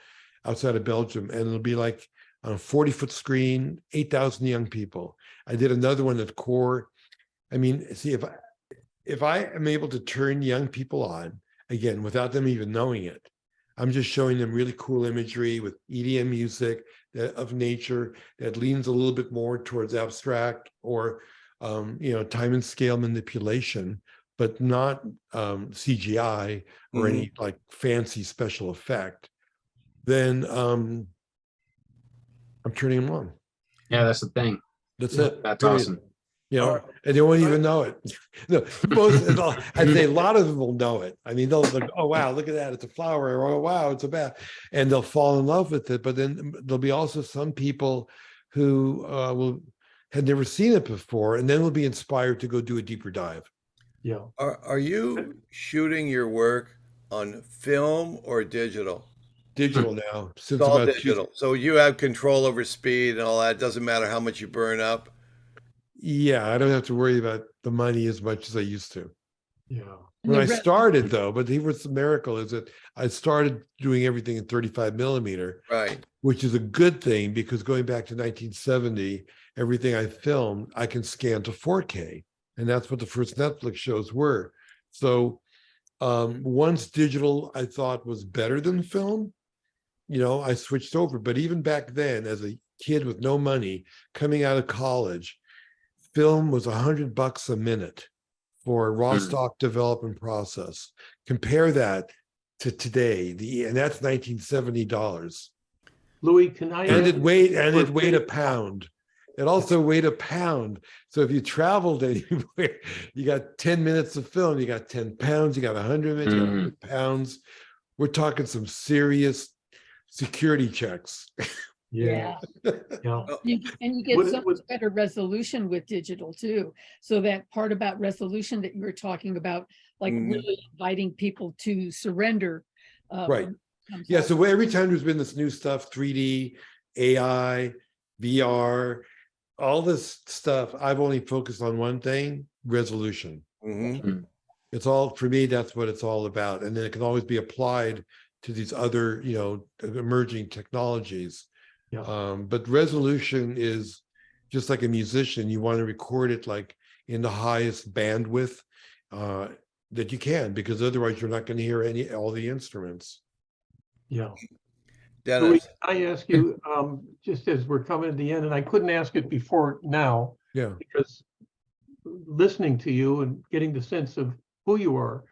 outside of Belgium, and it'll be like on a 40-foot screen, 8,000 young people. I did another one at Core. I mean, see, if I am able to turn young people on, again, without them even knowing it, I'm just showing them really cool imagery with EDM music of nature that leans a little bit more towards abstract or, time and scale manipulation, but not CGI or any like fancy special effect. Then I'm turning them on. Yeah, that's the thing. That's it. That's period. awesome. And they won't even know it. No, I'd say a lot of them will know it. I mean, they'll like, oh wow, look at that, it's a flower, or oh wow, it's a bat, and they'll fall in love with it. But then there'll be also some people who had never seen it before, and then will be inspired to go do a deeper dive. Yeah. Are you shooting your work on film or digital? Digital now. Since it's all about digital. So you have control over speed and all that. It doesn't matter how much you burn up. Yeah, I don't have to worry about the money as much as I used to. Yeah. When I started, though, but here's the miracle is that I started doing everything in 35 millimeter, right? Which is a good thing because going back to 1970, everything I filmed, I can scan to 4K. And that's what the first Netflix shows were. So once digital, I thought was better than film, I switched over. But even back then, as a kid with no money coming out of college, film was $100 a minute for raw stock development process. Compare that to today, and that's $1970. Louie, can I? And it weighed a pound. It also weighed a pound. So if you traveled anywhere, you got 10 minutes of film, you got 10 pounds, you got 100 minutes, you got 100 pounds. We're talking some serious security checks. Yeah. And you get so much better resolution with digital too. So that part about resolution that you were talking about, like really inviting people to surrender. Right. Yeah. So every time there's been this new stuff, 3D, AI, VR, all this stuff, I've only focused on one thing: resolution. It's all, for me, that's what it's all about. And then it can always be applied to these other, emerging technologies. But resolution is just like a musician. You want to record it like in the highest bandwidth that you can, because otherwise you're not going to hear all the instruments. Yeah. Dennis, Louie, I ask you, just as we're coming to the end, and I couldn't ask it before now, because listening to you and getting the sense of who you are,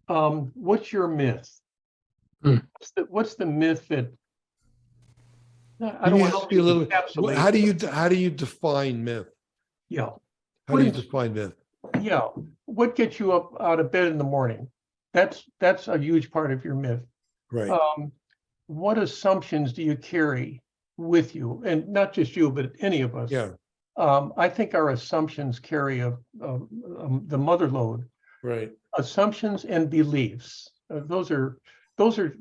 what's your myth? What's the myth that? I don't want to be a little. How do you define myth? Yeah. How do you define myth? Yeah. What gets you up out of bed in the morning? That's a huge part of your myth. Right. What assumptions do you carry with you? And not just you, but any of us. Yeah. I think our assumptions carry the mother load. Right. Assumptions and beliefs. Those are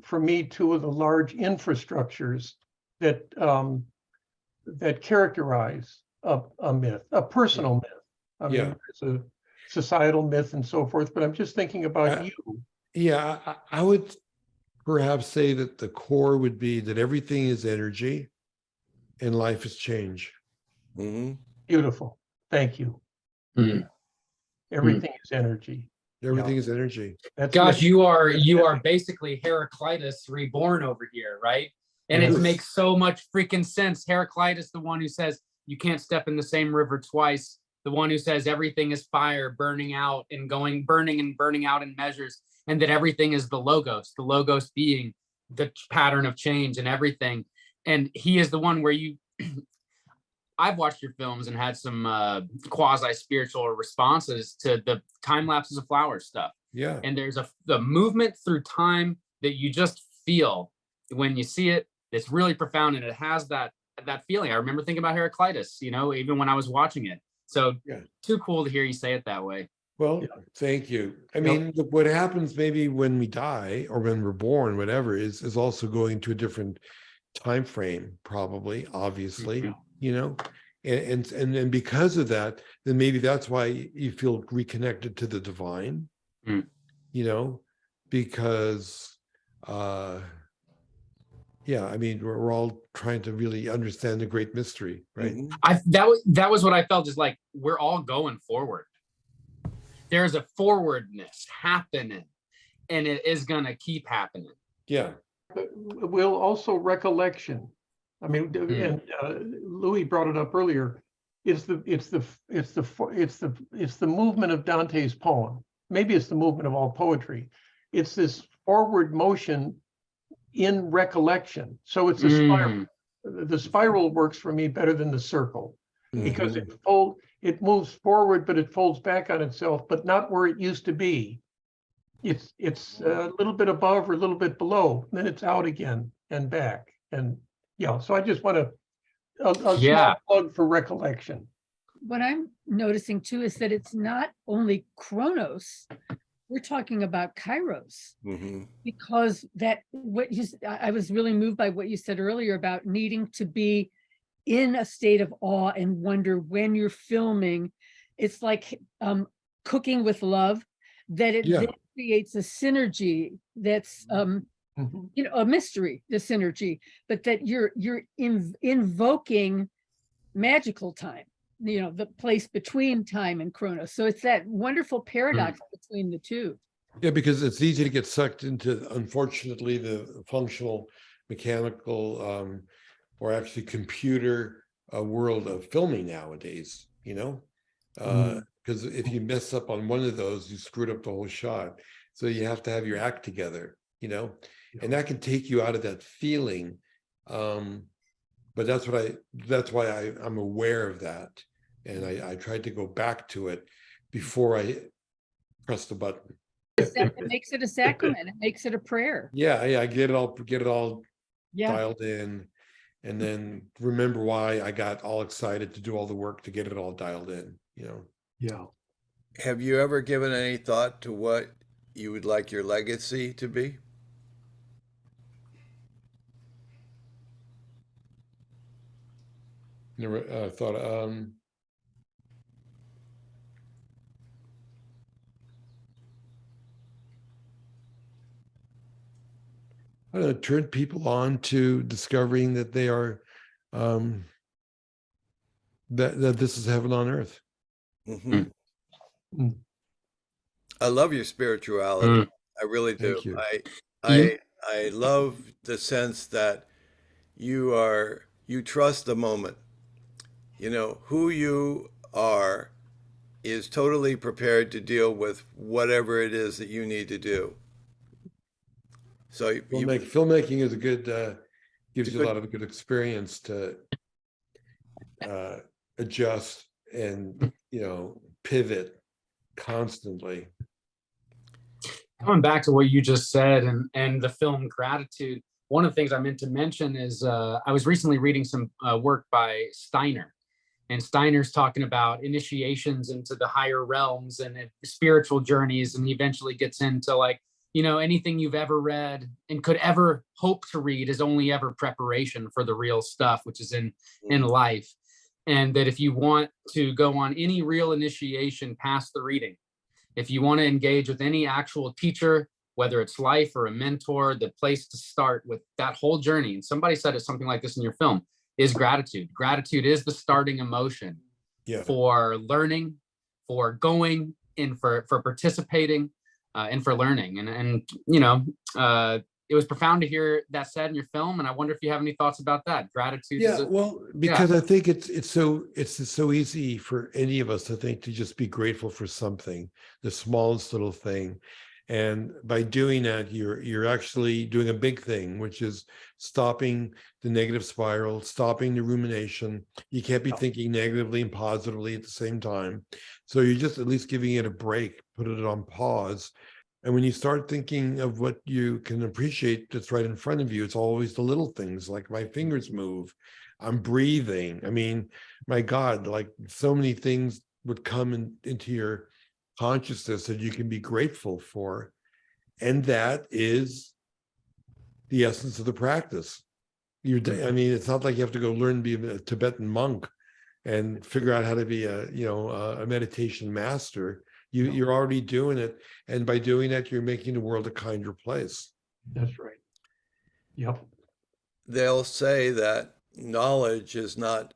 for me two of the large infrastructures that characterize a myth, a personal myth. I mean, it's a societal myth and so forth, but I'm just thinking about you. Yeah, I would perhaps say that the core would be that everything is energy and life is change. Beautiful. Thank you. Everything is energy. Everything is energy. Gosh, you are basically Heraclitus reborn over here, right? And it makes so much freaking sense. Heraclitus, the one who says you can't step in the same river twice, the one who says everything is fire burning out and burning and burning out in measures, and that everything is the logos being the pattern of change and everything. And he is the one where I've watched your films and had some quasi-spiritual responses to the time lapses of flowers stuff. Yeah. And there's the movement through time that you just feel when you see it. It's really profound, and it has that feeling. I remember thinking about Heraclitus, even when I was watching it. So too cool to hear you say it that way. Well, thank you. I mean, what happens maybe when we die or when we're born, whatever, is also going to a different time frame, probably, obviously, and because of that, then maybe that's why you feel reconnected to the divine, because Yeah, I mean, we're all trying to really understand the great mystery, right? That was what I felt, is like we're all going forward. There's a forwardness happening, and it is gonna keep happening. Yeah. Will also recollection. I mean, and Louie brought it up earlier. It's the movement of Dante's poem. Maybe it's the movement of all poetry. It's this forward motion in recollection. So it's a spiral. The spiral works for me better than the circle, because it moves forward, but it folds back on itself, but not where it used to be. It's a little bit above or a little bit below, then it's out again and back. And yeah, so I just want a small plug for recollection. What I'm noticing too is that it's not only Chronos, we're talking about Kairos, because I was really moved by what you said earlier about needing to be in a state of awe and wonder when you're filming. It's like cooking with love, that it then creates a synergy that's you know, a mystery, the synergy, but that you're invoking magical time, you know, the place between time and Chronos. So it's that wonderful paradox between the two. Yeah, because it's easy to get sucked into, unfortunately, the functional, mechanical, or actually computer world of filming nowadays, you know? Because if you mess up on one of those, you screwed up the whole shot. So you have to have your act together, you know? And that can take you out of that feeling. But that's why I'm aware of that. And I tried to go back to it before I press the button. It makes it a sacrament. It makes it a prayer. Yeah, I get it all dialed in, and then remember why I got all excited to do all the work to get it all dialed in, you know? Yeah. Have you ever given any thought to what you would like your legacy to be? Never thought. I don't know, turn people on to discovering that they are, that this is heaven on earth. I love your spirituality. I really do. Thank you. I love the sense that you trust the moment. You know, who you are is totally prepared to deal with whatever it is that you need to do. So filmmaking is a good, gives you a lot of good experience to adjust and, you know, pivot constantly. Coming back to what you just said and the film Gratitude, one of the things I meant to mention is I was recently reading some work by Steiner. And Steiner's talking about initiations into the higher realms and spiritual journeys. And he eventually gets into, like, you know, anything you've ever read and could ever hope to read is only ever preparation for the real stuff, which is in life. And that if you want to go on any real initiation past the reading, if you want to engage with any actual teacher, whether it's life or a mentor, the place to start with that whole journey, and somebody said it something like this in your film, is gratitude. Gratitude is the starting emotion for learning, for going, and for participating, and for learning. And you know, it was profound to hear that said in your film. And I wonder if you have any thoughts about that. Gratitude. Yeah, because I think it's so easy for any of us to think to just be grateful for something, the smallest little thing. And by doing that, you're actually doing a big thing, which is stopping the negative spiral, stopping the rumination. You can't be thinking negatively and positively at the same time. So you're just at least giving it a break, put it on pause. And when you start thinking of what you can appreciate that's right in front of you, it's always the little things, like my fingers move, I'm breathing. I mean, my God, like so many things would come into your consciousness that you can be grateful for. And that is the essence of the practice. I mean, it's not like you have to go learn to be a Tibetan monk and figure out how to be a meditation master. You're already doing it. And by doing that, you're making the world a kinder place. That's right. Yep. they'll say that knowledge is not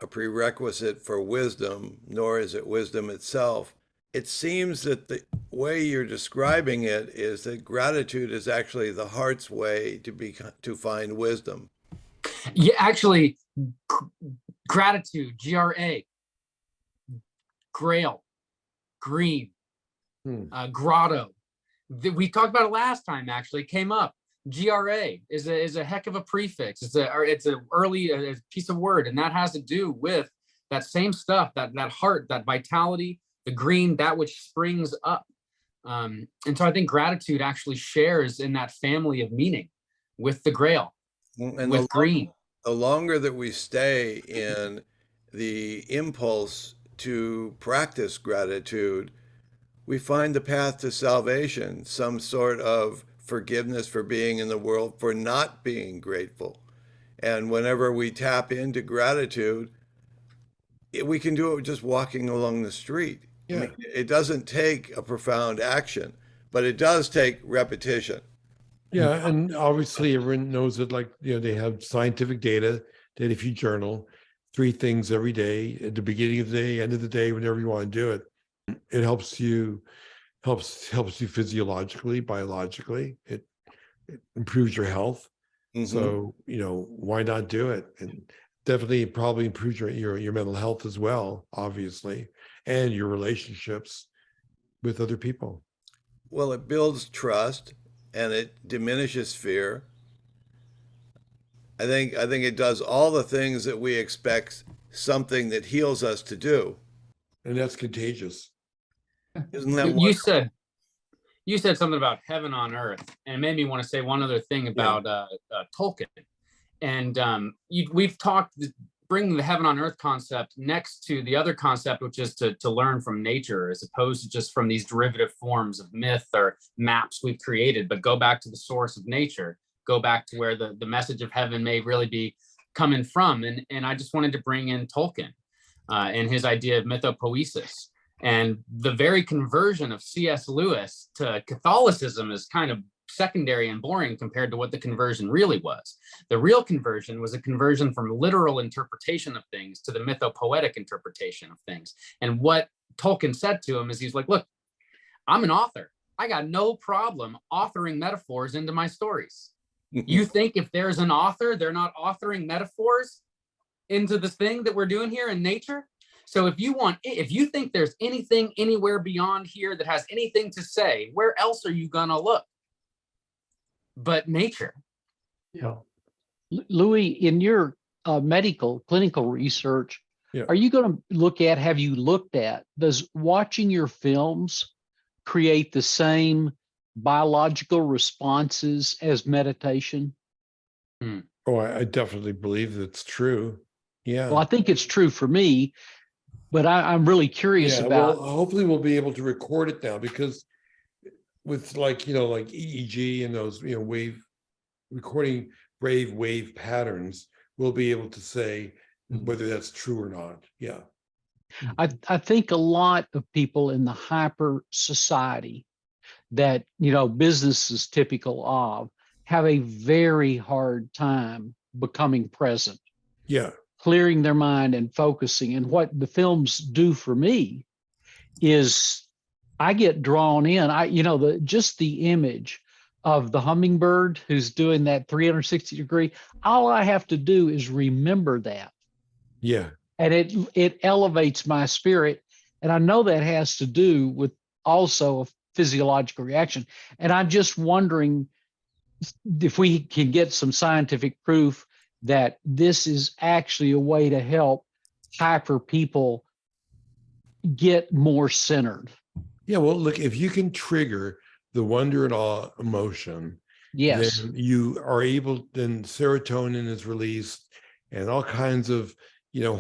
a prerequisite for wisdom, nor is it wisdom itself. It seems that the way you're describing it is that gratitude is actually the heart's way to find wisdom. Yeah, actually, gratitude, GRA, grail, green, grotto. We talked about it last time, actually, it came up. GRA is a heck of a prefix. It's a early piece of word, and that has to do with that same stuff, that heart, that vitality, the green, that which springs up. And so I think gratitude actually shares in that family of meaning with the grail, and with green. The longer that we stay in the impulse to practice gratitude, we find the path to salvation, some sort of forgiveness for being in the world, for not being grateful. And whenever we tap into gratitude, we can do it just walking along the street. Yeah. I mean, it doesn't take a profound action, but it does take repetition. Yeah, and obviously everyone knows that, like, they have scientific data that if you journal 3 things every day, at the beginning of the day, end of the day, whenever you want to do it, it helps you physiologically, biologically. It improves your health. So, why not do it? And definitely probably improves your mental health as well, obviously, and your relationships with other people. Well, it builds trust and it diminishes fear. I think it does all the things that we expect something that heals us to do. And that's contagious. Isn't that you said something about heaven on earth, and it made me want to say one other thing about Tolkien. And we've talked, bringing the heaven on earth concept next to the other concept, which is to learn from nature, as opposed to just from these derivative forms of myth or maps we've created, but go back to the source of nature, go back to where the message of heaven may really be coming from. And I just wanted to bring in Tolkien and his idea of mythopoesis. And the very conversion of C.S. Lewis to Catholicism is kind of secondary and boring compared to what the conversion really was. The real conversion was a conversion from literal interpretation of things to the mythopoetic interpretation of things. And what Tolkien said to him is, he's like, look, I'm an author. I got no problem authoring metaphors into my stories. You think if there's an author, they're not authoring metaphors into this thing that we're doing here in nature? So if you think there's anything anywhere beyond here that has anything to say, where else are you gonna look but nature? Yeah. Louie, in your clinical research, are you going to have you looked at, does watching your films create the same biological responses as meditation? Oh, I definitely believe that's true. Yeah. Well, I think it's true for me, but I'm really curious about. Well, hopefully we'll be able to record it now, because with like EEG and those, recording brave wave patterns, we'll be able to say whether that's true or not. Yeah. I think a lot of people in the hyper society that, business is typical of, have a very hard time becoming present. Yeah. Clearing their mind and focusing. And what the films do for me is I get drawn in. Just the image of the hummingbird who's doing that 360 degree, all I have to do is remember that. Yeah. And it elevates my spirit. And I know that has to do with also a physiological reaction. And I'm just wondering if we can get some scientific proof that this is actually a way to help hyper people get more centered. Yeah, well, look, if you can trigger the wonder and awe emotion, yes, then you are able, then serotonin is released and all kinds of,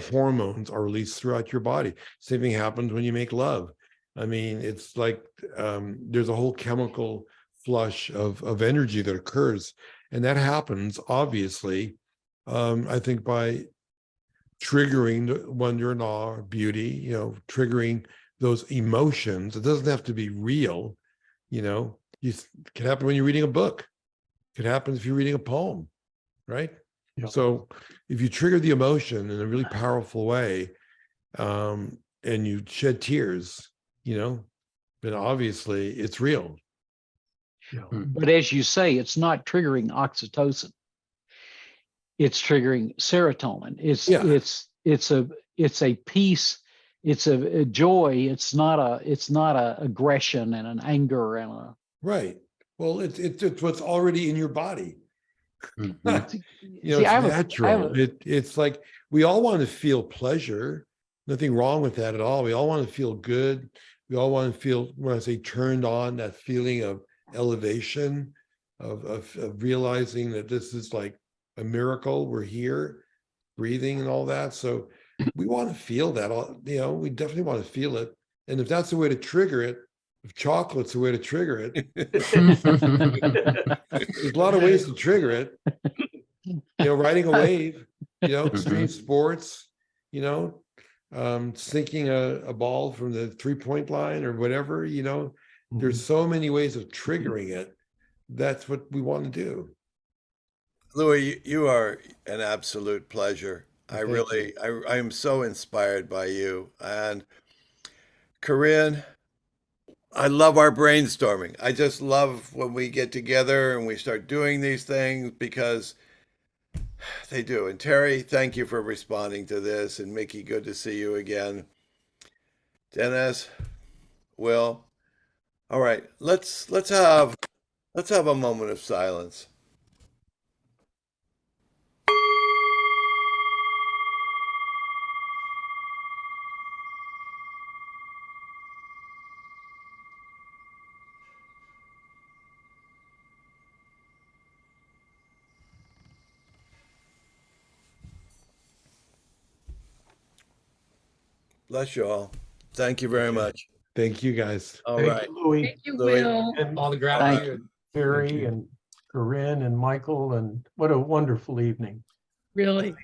hormones are released throughout your body. Same thing happens when you make love. I mean, it's like there's a whole chemical flush of energy that occurs. And that happens, obviously, I think by triggering the wonder and awe, or beauty, triggering those emotions. It doesn't have to be real, it can happen when you're reading a book. It could happen if you're reading a poem, right? Yeah. So if you trigger the emotion in a really powerful way, and you shed tears, then obviously it's real. Yeah. But as you say, it's not triggering oxytocin. It's triggering serotonin. It's a peace. It's a joy. It's not a aggression and an anger and a Right. Well, it's what's already in your body. See, It's natural. It's like we all want to feel pleasure. Nothing wrong with that at all. We all want to feel good. We all want to feel, when I say turned on, that feeling of elevation, of realizing that this is like a miracle. We're here, breathing and all that. So we want to feel that. We definitely want to feel it. And if that's the way to trigger it, if chocolate's the way to trigger it, there's a lot of ways to trigger it. Riding a wave, extreme sports, sinking a ball from the 3-point line or whatever, there's so many ways of triggering it. That's what we want to do. Louie, you are an absolute pleasure. I am so inspired by you. And Corinne, I love our brainstorming. I just love when we get together and we start doing these things, because they do. And Terry, thank you for responding to this. And Mickey, good to see you again. Dennis, Will. All right, let's have a moment of silence. Bless you all. Thank you very much. Thank you, guys. All Thank right. you, Louie. Thank you, Louie. Will. And All the gratitude. Barry and Corinne and Michael, and what a wonderful evening. Really.